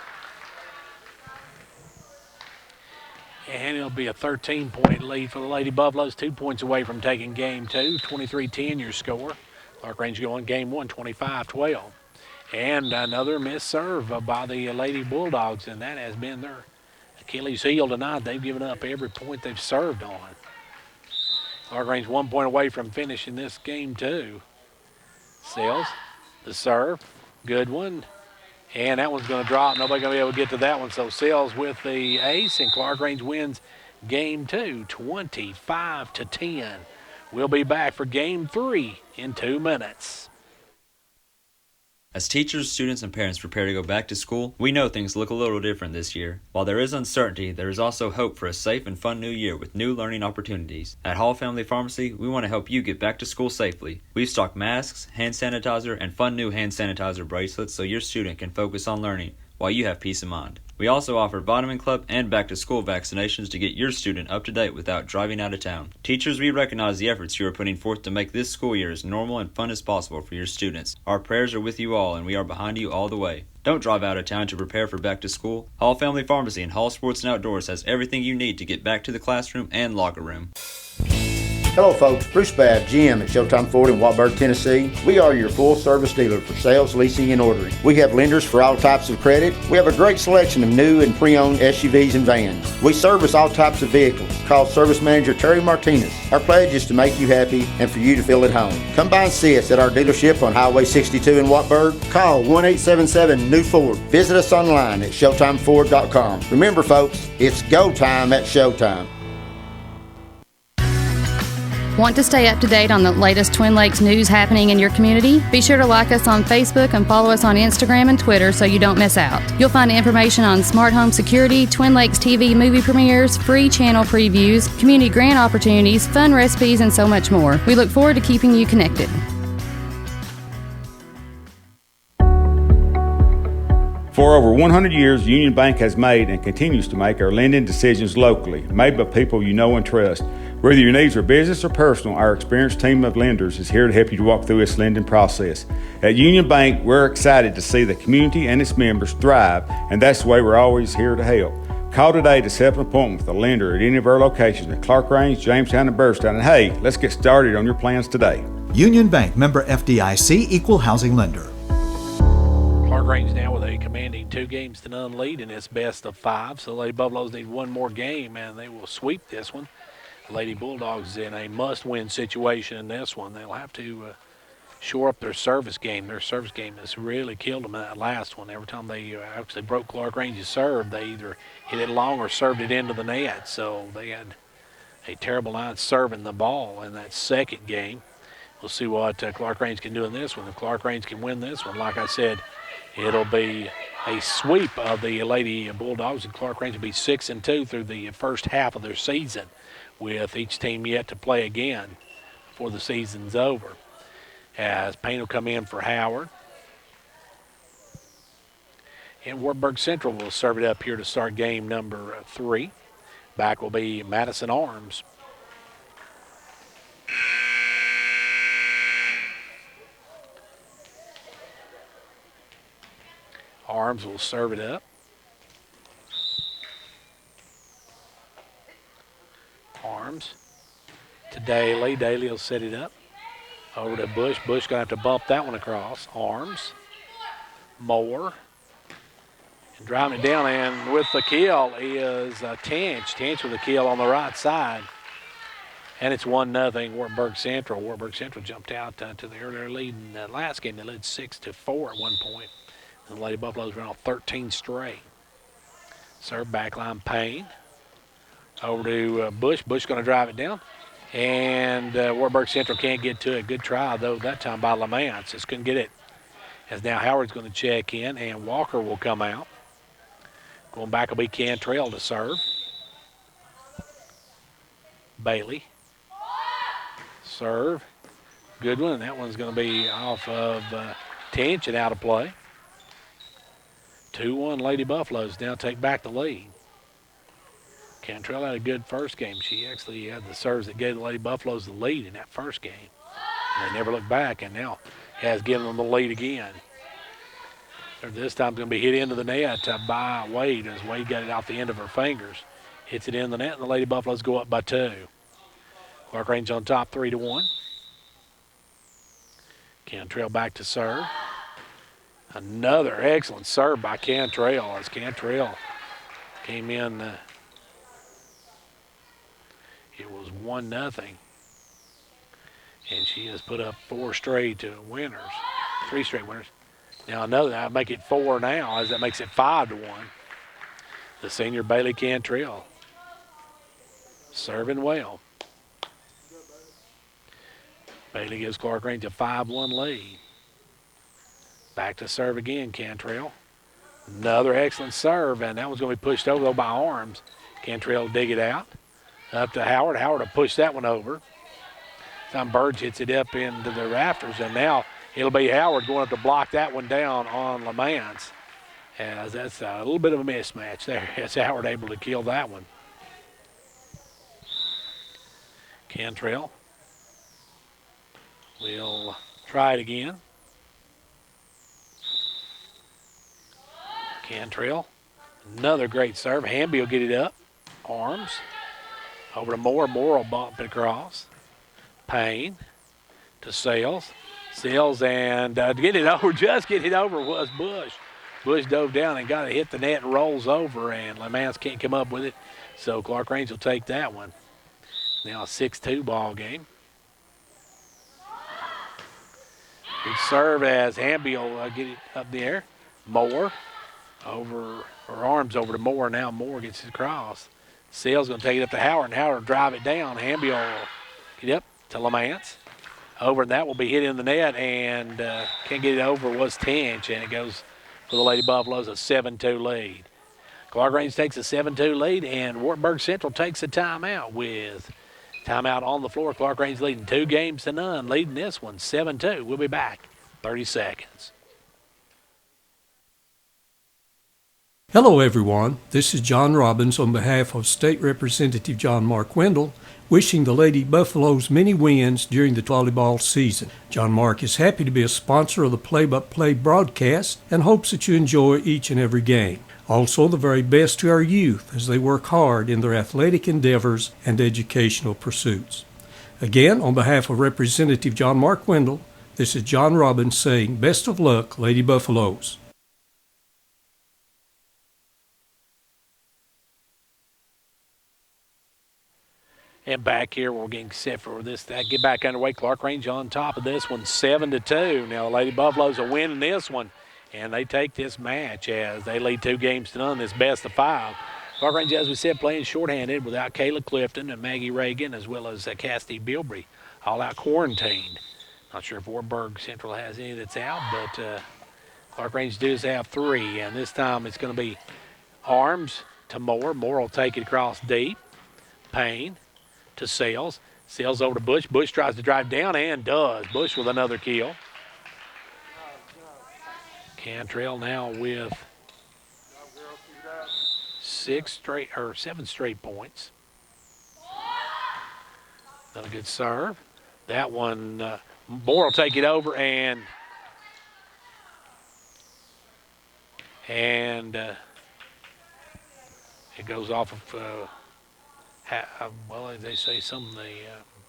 And it'll be a 13-point lead for the Lady Buffaloes, 2 points away from taking game 2. 23-10 your score. Clarkrange going game 1, 25-12. And another missed serve by the Lady Bulldogs, and that has been their Achilles heel tonight. They've given up every point they've served on. Clarkrange 1 point away from finishing this game 2. Sells the serve. Good one. And that one's going to drop. Nobody going to be able to get to that one. So Sells with the ace, and Clarkrange wins game 2, 25-10. We'll be back for game 3 in 2 minutes. As teachers, students, and parents prepare to go back to school, we know things look a little different this year. While there is uncertainty, there is also hope for a safe and fun new year with new learning opportunities. At Hall Family Pharmacy, we want to help you get back to school safely. We've stocked masks, hand sanitizer, and fun new hand sanitizer bracelets so your student can focus on learning while you have peace of mind. We also offer Vitamin Club and back-to-school vaccinations to get your student up to date without driving out of town. Teachers, we recognize the efforts you are putting forth to make this school year as normal and fun as possible for your students. Our prayers are with you all, and we are behind you all the way. Don't drive out of town to prepare for back to school. Hall Family Pharmacy and Hall Sports and Outdoors has everything you need to get back to the classroom and locker room. Hello folks, Bruce Babb, GM at Showtime Ford in Wartburg, Tennessee. We are your full service dealer for sales, leasing, and ordering. We have lenders for all types of credit. We have a great selection of new and pre-owned SUVs and vans. We service all types of vehicles. Call Service Manager Terry Martinez. Our pledge is to make you happy and for you to feel at home. Come by and see us at our dealership on Highway 62 in Wartburg. Call 1-877-NEW-FORD. Visit us online at ShowtimeFord.com. Remember folks, it's go time at Showtime. Want to stay up to date on the latest Twin Lakes news happening in your community? Be sure to like us on Facebook and follow us on Instagram and Twitter so you don't miss out. You'll find information on smart home security, Twin Lakes TV movie premieres, free channel previews, community grant opportunities, fun recipes, and so much more. We look forward to keeping you connected. For over 100 years, Union Bank has made and continues to make our lending decisions locally, made by people you know and trust. Whether your needs are business or personal, our experienced team of lenders is here to help you to walk through this lending process. At Union Bank, we're excited to see the community and its members thrive, and that's the way we're always here to help. Call today to set up an appointment with a lender at any of our locations in Clarkrange, Jamestown, and Burstown. And hey, let's get started on your plans today. Union Bank, member FDIC, equal housing lender. Clarkrange now with a commanding 2-0 lead in its best of 5. So Lady Buffaloes need one more game, and they will sweep this one. Lady Bulldogs in a must-win situation in this one. They'll have to shore up their service game. Their service game has really killed them in that last one. Every time they actually broke Clarkrange's serve, they either hit it long or served it into the net. So they had a terrible night serving the ball in that second game. We'll see what Clarkrange can do in this one. If Clarkrange can win this one, like I said, it'll be a sweep of the Lady Bulldogs, and Clarkrange will be 6-2 through the first half of their season, with each team yet to play again before the season's over. As Payne will come in for Howard. And Wartburg Central will serve it up here to start game number 3. Back will be Madison Arms. Arms will serve it up. Arms to Daly. Daly will set it up. Over to Bush. Bush going to have to bump that one across. Arms. Moore. And driving it down, and with the kill is Tench. Tench with a kill on the right side. And it's 1-0 Wartburg Central. Wartburg Central jumped out to the earlier lead in the last game. They led 6-4 at one point. And the Lady Buffaloes ran off 13 straight. Serve backline Payne. Over to Bush. Bush going to drive it down. And Wartburg Central can't get to it. Good try, though, that time by Lamance. Just couldn't get it. As now Howard's going to check in, and Walker will come out. Going back will be Cantrell to serve. Bailey. Serve. Good one, and that one's going to be off of Tench and out of play. 2-1 Lady Buffaloes now take back the lead. Cantrell had a good first game. She actually had the serves that gave the Lady Buffaloes the lead in that first game. And they never looked back, and now has given them the lead again. So this time it's going to be hit into the net by Wade, as Wade got it off the end of her fingers. Hits it in the net, and the Lady Buffaloes go up by 2. Clarkrange on top 3-1. Cantrell back to serve. Another excellent serve by Cantrell, as Cantrell came in. It was 1-0. And she has put up 4 straight winners, 3 straight winners. Now I'll make it 4 now, as that makes it 5-1. The senior Bailey Cantrell serving well. Bailey gives Clarkrange a 5-1 lead. Back to serve again, Cantrell. Another excellent serve, and that one's going to be pushed over though by Arms. Cantrell will dig it out. Up to Howard. Howard will push that one over. Tom Burge hits it up into the rafters, and now it'll be Howard going up to block that one down on Lamance. As that's a little bit of a mismatch there. As Howard able to kill that one. Cantrell will try it again. Cantrell, another great serve. Hamby will get it up. Arms. Over to Moore. Moore will bump it across. Payne to Sales. Sales, and to get it over, just get it over was Bush. Bush dove down and got it, hit the net and rolls over, and Lamance can't come up with it. So Clarkrange will take that one. Now a 6-2 ball game. Good serve as Hamby will get it up there. Moore over, or Arms over to Moore. Now Moore gets it across. Sales going to take it up to Howard, and Howard will drive it down. Hamby will get up, to Lamance. Over, and that will be hit in the net, and can't get it over, was Tinch, and it goes for the Lady Buffaloes, a 7-2 lead. Clarkrange takes a 7-2 lead, and Wartburg Central takes a timeout with timeout on the floor. Clarkrange leading 2-0, leading this one 7-2. We'll be back 30 seconds. Hello, everyone. This is John Robbins on behalf of State Representative John Mark Wendell, wishing the Lady Buffaloes many wins during the volleyball season. John Mark is happy to be a sponsor of the play-by-play broadcast and hopes that you enjoy each and every game. Also, the very best to our youth as they work hard in their athletic endeavors and educational pursuits. Again, on behalf of Representative John Mark Wendell, this is John Robbins saying best of luck, Lady Buffaloes. And back here, we're getting set for this. Get back underway. Clarkrange on top of this one, 7-2. Now, the Lady Buffaloes are winning this one, and they take this match as they lead 2-0, this best of 5. Clarkrange, as we said, playing shorthanded without Kayla Clifton and Maggie Reagan, as well as Cassidy Bilbrey, all out quarantined. Not sure if Wartburg Central has any that's out, but Clarkrange does have 3, and this time it's going to be Arms to Moore. Moore will take it across deep. Payne to Sales. Sales over to Bush. Bush tries to drive down and does. Bush with another kill. Cantrell now with 7 straight points. Another good serve. That one, Moore will take it over and it goes off of well, as they say,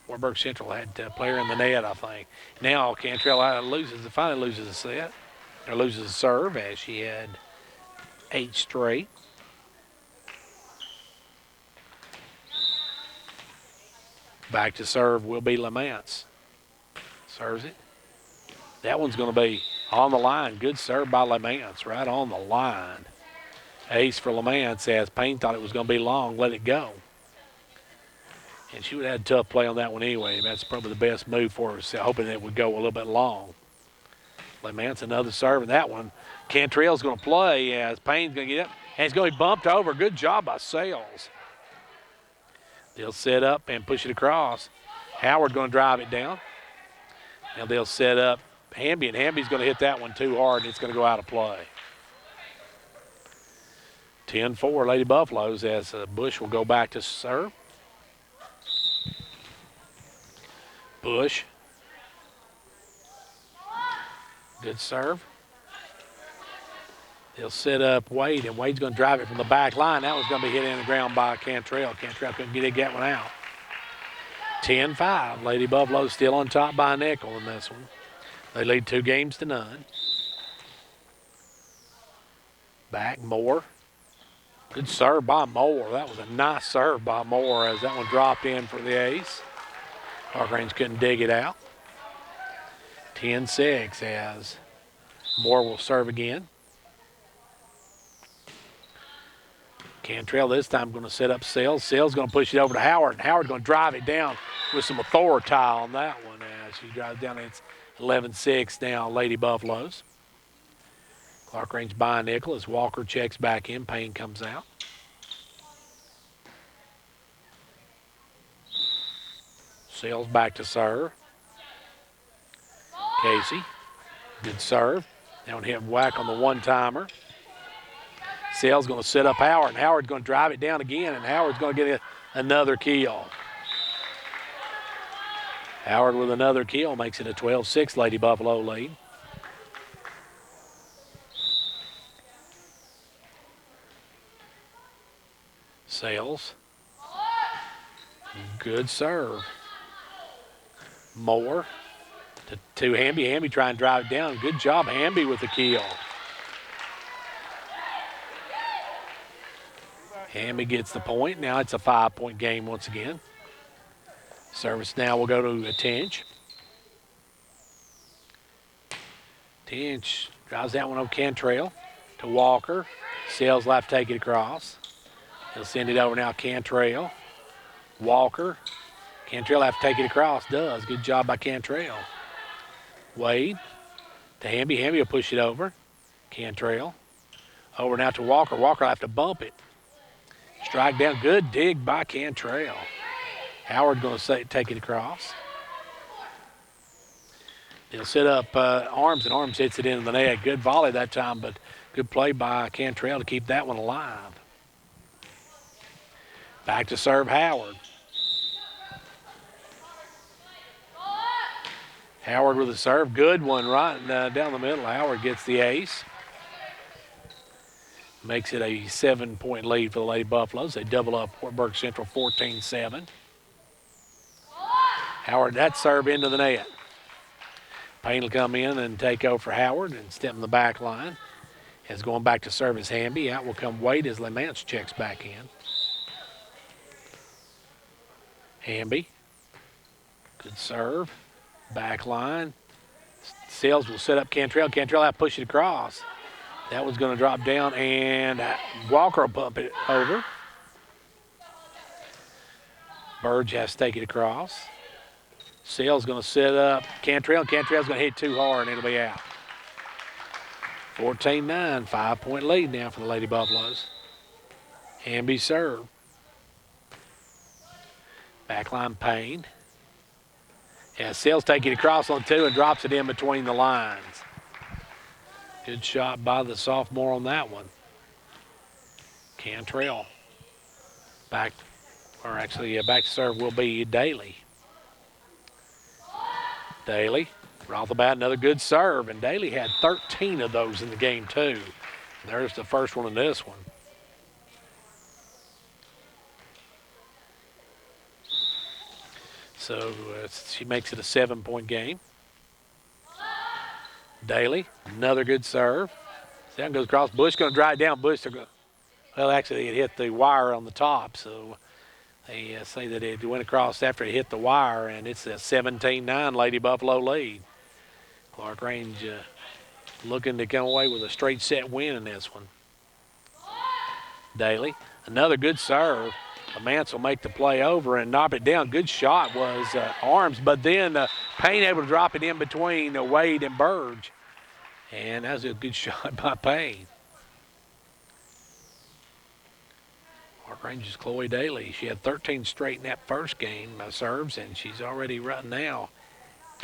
Wartburg Central had a player in the net, I think. Now Cantrell finally loses a set, or loses a serve, as she had 8 straight. Back to serve will be Lamance. Serves it. That one's going to be on the line. Good serve by Lamance, right on the line. Ace for Lamance, as Payne thought it was going to be long, let it go. And she would have had a tough play on that one anyway. That's probably the best move for her, hoping it would go a little bit long. Lamance, another serve, and that one. Cantrell's going to play as Payne's going to get up, and it's going to be bumped over. Good job by Sales. They'll set up and push it across. Howard going to drive it down. Now they'll set up Hamby, and Hamby's going to hit that one too hard, and it's going to go out of play. 10-4 Lady Buffaloes, as Bush will go back to serve. Bush. Good serve. They'll set up Wade, and Wade's going to drive it from the back line. That was going to be hit in the ground by Cantrell. Cantrell couldn't get one out. 10-5. Lady Buffaloes still on top by a nickel in this one. They lead 2-0. Back, Moore. Good serve by Moore. That was a nice serve by Moore as that one dropped in for the ace. Clarkrange couldn't dig it out. 10-6 as Moore will serve again. Cantrell this time going to set up Sales. Sales going to push it over to Howard. Howard going to drive it down with some authority on that one as she drives down. It's 11-6 now, Lady Buffaloes. Clarkrange by a nickel as Walker checks back in. Payne comes out. Sales back to serve. Casey, good serve. Now hit whack on the one-timer. Sales going to set up Howard, and Howard's going to drive it down again, and Howard's going to get another kill. Howard with another kill makes it a 12-6 Lady Buffalo lead. Sales. Good serve. Moore to Hamby. Hamby trying to drive it down. Good job, Hamby, with the kill. Hamby gets the point. Now it's a 5-point game once again. Service now will go to Tinch. Tinch drives that one over Cantrell to Walker. Sales left, take it across. He'll send it over now Cantrell. Walker. Cantrell have to take it across. Does. Good job by Cantrell. Wade to Hamby. Hamby will push it over. Cantrell. Over now to Walker. Walker will have to bump it. Strike down. Good dig by Cantrell. Howard going to take it across. He'll set up Arms, and Arms hits it into the net. Good volley that time, but good play by Cantrell to keep that one alive. Back to serve Howard. Howard with a serve. Good one right down the middle. Howard gets the ace. Makes it a 7-point lead for the Lady Buffaloes. They double up Wartburg Central 14-7. Howard, that serve into the net. Payne will come in and take over for Howard and step in the back line. As going back to serve is Hamby. Out will come Wade as Lemance checks back in. Hamby. Good serve. Back line. Sales will set up Cantrell. Cantrell will have to push it across. That one's going to drop down, and Walker will bump it over. Burge has to take it across. Sales going to set up Cantrell. Cantrell's going to hit too hard, and it'll be out. 14-9, 5-point lead now for the Lady Buffaloes. Hamby serve. Backline Payne. Yeah, Sales take it across on two and drops it in between the lines. Good shot by the sophomore on that one. Cantrell. Back to serve will be Daly. Daly, right off the bat, another good serve, and Daly had 13 of those in the game too. There's the first one in this one. So she makes it a 7-point game. Daly, another good serve. That goes across. Bush going to drive down. Bush, well, actually, it hit the wire on the top, so they say that it went across after it hit the wire, and it's a 17-9 Lady Buffalo lead. Clarkrange looking to come away with a straight set win in this one. Daly, another good serve. Lemance will make the play over and knock it down. Good shot was Arms, but then Payne able to drop it in between Wade and Burge. And that was a good shot by Payne. Clarkrange's Chloe Daly. She had 13 straight in that first game serves, and she's already right now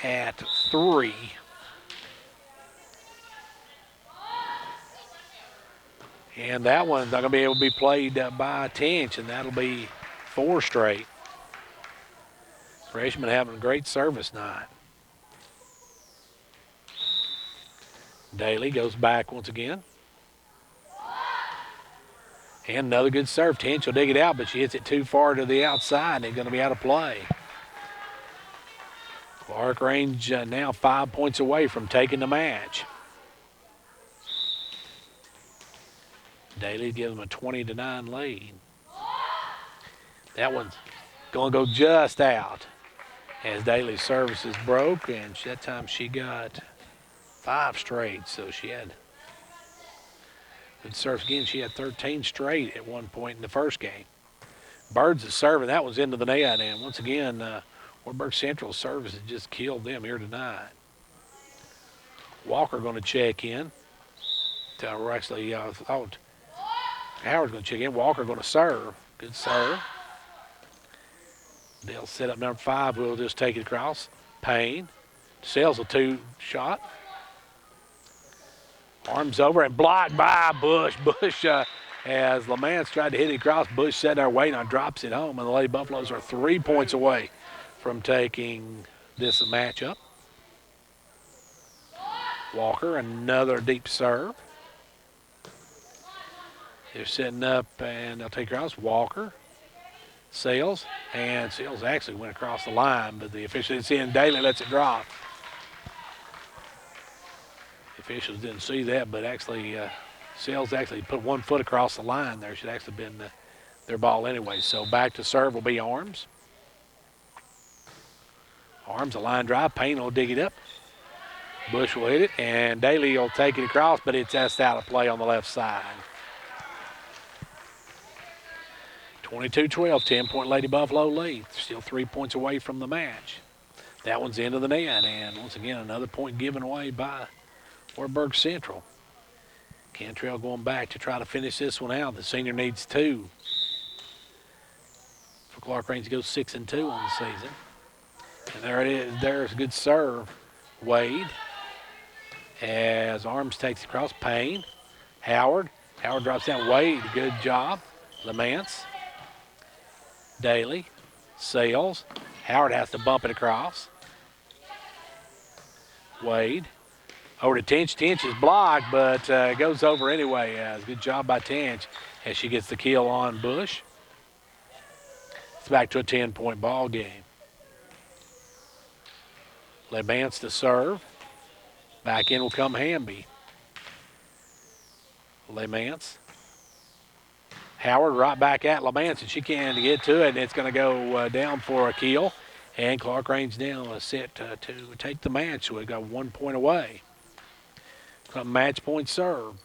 at 3. And that one's not going to be able to be played by Tinch, and that'll be 4 straight. Freshman having a great service night. Daly goes back once again. And another good serve. Tinch will dig it out, but she hits it too far to the outside, and it's going to be out of play. Clarkrange now 5 points away from taking the match. Daly gives them a 20-9 lead. That one's going to go just out as Daly's services broke, and that time she got 5 straight, so she had good serves again. She had 13 straight at one point in the first game. Birds is serving. That one's into the net, and once again, Wartburg Central's service has just killed them here tonight. Walker going to check in. Actually, thought Howard's going to check in. Walker going to serve. Good serve. They'll set up number 5. We'll just take it across. Payne. Sells a 2-shot. Arms over and blocked by Bush. Bush, as Lemance tried to hit it across, Bush sat there waiting on, drops it home, and the Lady Buffaloes are 3 points away from taking this matchup. Walker, another deep serve. They're setting up, and they'll take across. Walker, Sales, and Sales actually went across the line, but the official didn't see it, and Daly lets it drop. The officials didn't see that, but actually, Sales actually put 1 foot across the line there. Should actually have been their ball anyway. So back to serve will be Arms. Arms, a line drive. Payne will dig it up. Bush will hit it, and Daly will take it across, but it's just out of play on the left side. 22-12, 10-point Lady Buffalo lead. Still 3 points away from the match. That one's into the net, and once again, another point given away by Wartburg Central. Cantrell going back to try to finish this one out. The senior needs 2 for Clarkrange to go 6-2 on the season. And there it is. There's a good serve. Wade, as Arms takes across. Payne, Howard. Howard drops down. Wade, good job. Lamance, Daly, Sales. Howard has to bump it across. Wade, over to Tinch. Tinch is blocked, but goes over anyway. Good job by Tinch as she gets the kill on Bush. It's back to a 10-point ball game. Lamance to serve. Back in will come Hamby. Lamance. Howard right back at Lamance, and she can't get to it, and it's going to go down for a kill. And Clarkrange now set to take the match, so we've got 1 point away. Match point serve.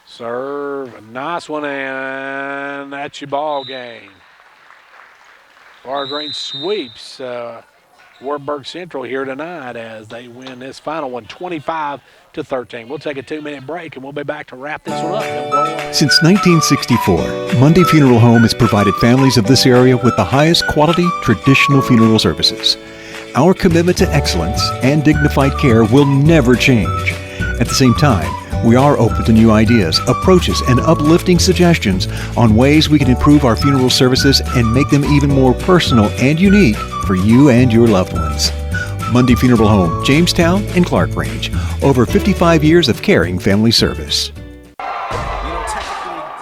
Serve, a nice one, and that's your ball game. Clarkrange sweeps Wartburg Central here tonight as they win this final one 25-13. We'll take a 2-minute break and we'll be back to wrap this one up. Since 1964, Mundy Funeral Home has provided families of this area with the highest quality traditional funeral services. Our commitment to excellence and dignified care will never change. At the same time, we are open to new ideas, approaches, and uplifting suggestions on ways we can improve our funeral services and make them even more personal and unique for you and your loved ones. Mundy Funeral Home, Jamestown and Clarkrange. Over 55 years of caring family service.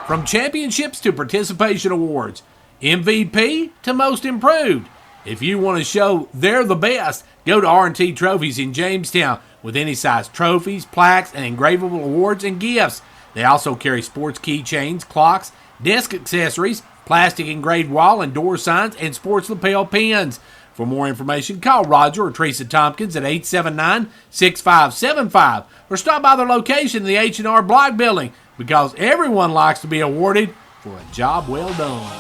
From championships to participation awards, MVP to most improved. If you want to show they're the best, go to R&T Trophies in Jamestown with any size trophies, plaques, and engravable awards and gifts. They also carry sports keychains, clocks, desk accessories, plastic engraved wall and door signs, and sports lapel pins. For more information, call Roger or Teresa Tompkins at 879-6575 or stop by their location in the H&R Block Building because everyone likes to be awarded for a job well done.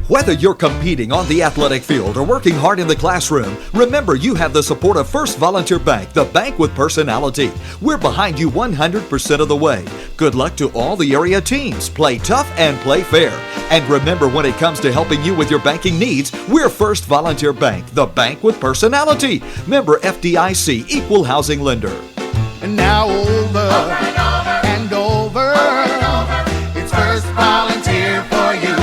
Whether you're competing on the athletic field or working hard in the classroom, remember you have the support of First Volunteer Bank, the bank with personality. We're behind you 100% of the way. Good luck to all the area teams. Play tough and play fair. And remember, when it comes to helping you with your banking needs, we're First Volunteer Bank, the bank with personality. Member FDIC, equal housing lender. And now over and over, it's First Volunteer for you.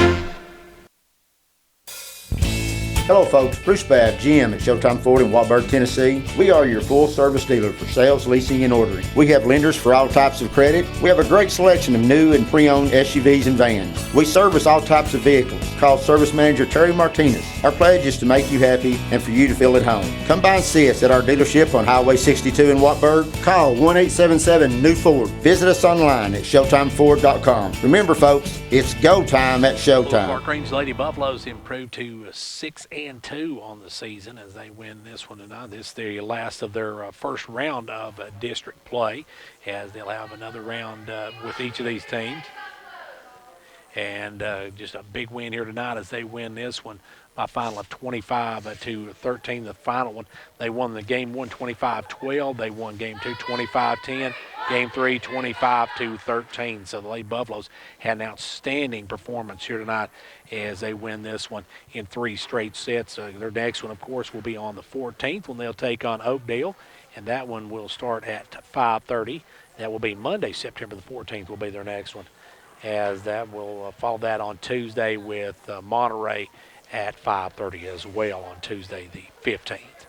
Hello folks, Bruce Babb, GM at Showtime Ford in Wartburg, Tennessee. We are your full service dealer for sales, leasing, and ordering. We have lenders for all types of credit. We have a great selection of new and pre-owned SUVs and vans. We service all types of vehicles. Call Service Manager Terry Martinez. Our pledge is to make you happy and for you to feel at home. Come by and see us at our dealership on Highway 62 in Wartburg. Call 1-877-NEW-FORD. Visit us online at ShowtimeFord.com. Remember folks, it's go time at Showtime. Clarkrange Lady Buffaloes improved to 6-2 on the season as they win this one tonight. This is the last of their first round of district play, as they'll have another round with each of these teams. And just a big win here tonight as they win this one by a final of 25-13. The final one, they won the game 1 25-12. They won game 2 25-10. Game 3 25-13. So the Lady Buffaloes had an outstanding performance here tonight as they win this one in 3 straight sets. Their next one, of course, will be on the 14th when they'll take on Oakdale, and that one will start at 5:30. That will be Monday, September the 14th will be their next one, as that will follow that on Tuesday with Monterey at 5:30 as well on Tuesday the 15th.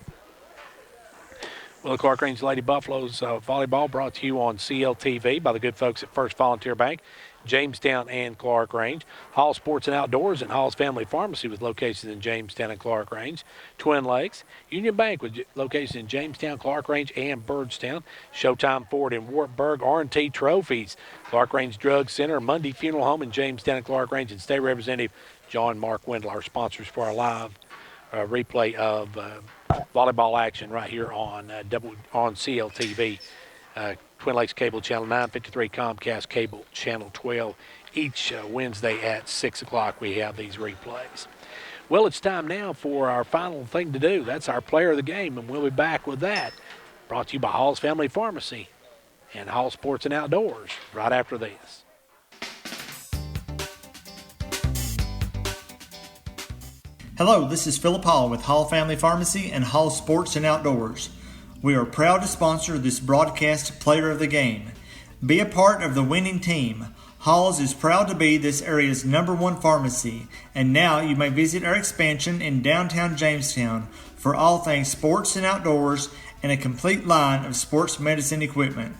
Well, the Clarkrange Lady Buffaloes volleyball brought to you on CLTV by the good folks at First Volunteer Bank, Jamestown and Clarkrange. Hall Sports and Outdoors and Hall's Family Pharmacy with locations in Jamestown and Clarkrange. Twin Lakes, Union Bank with locations in Jamestown, Clarkrange, and Byrdstown. Showtime Ford in Wartburg, R&T Trophies, Clarkrange Drug Center, Mundy Funeral Home in Jamestown and Clarkrange, and State Representative John Mark Wendell, our sponsors for our live replay of volleyball action right here on CLTV. Twin Lakes Cable Channel 953, Comcast Cable Channel 12. Each Wednesday at 6 o'clock we have these replays. Well, it's time now for our final thing to do. That's our player of the game, and we'll be back with that. Brought to you by Hall's Family Pharmacy and Hall Sports and Outdoors right after this. Hello, this is Philip Hall with Hall Family Pharmacy and Hall Sports and Outdoors. We are proud to sponsor this broadcast Player of the Game. Be a part of the winning team. Hall's is proud to be this area's #1 pharmacy, and now you may visit our expansion in downtown Jamestown for all things sports and outdoors and a complete line of sports medicine equipment.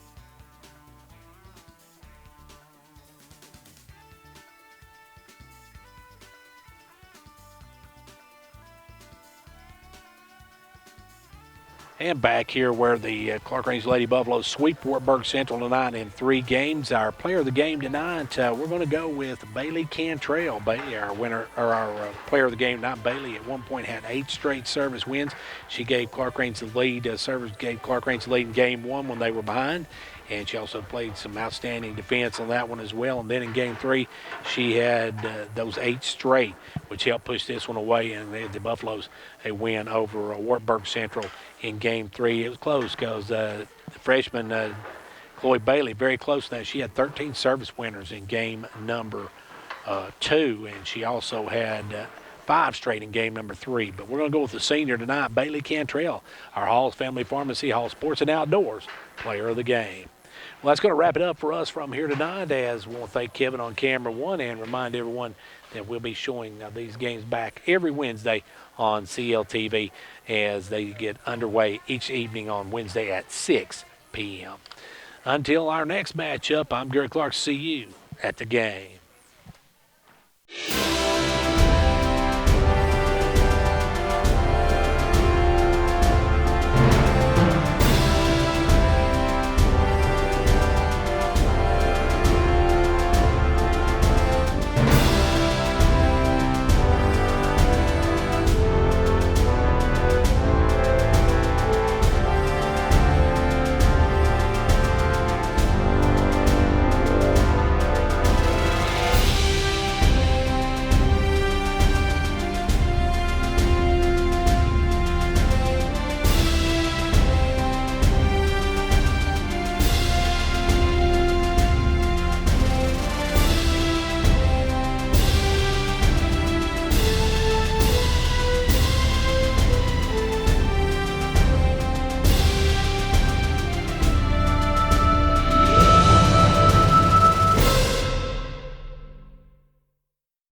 And back here where the Clarkrange Lady Buffaloes sweep Wartburg Central tonight in 3 games. Our player of the game tonight, we're going to go with Bailey Cantrell. Bailey, our winner, or our player of the game tonight. Bailey at one point had 8 straight service wins. She gave Clarkrange the lead. Gave Clarkrange the lead in game 1 when they were behind. And she also played some outstanding defense on that one as well. And then in game 3, she had those 8 straight, which helped push this one away. And the Buffaloes a win over Wartburg Central in game 3. It was close because the freshman Chloe Bailey, very close to that. She had 13 service winners in game number 2, and she also had 5 straight in game number 3. But we're going to go with the senior tonight, Bailey Cantrell, our Hall's Family Pharmacy, Hall Sports and Outdoors player of the game. Well, that's going to wrap it up for us from here tonight, as we want to thank Kevin on camera 1 and remind everyone that we'll be showing these games back every Wednesday on CLTV as they get underway each evening on Wednesday at 6 p.m. Until our next matchup, I'm Gary Clark. See you at the game.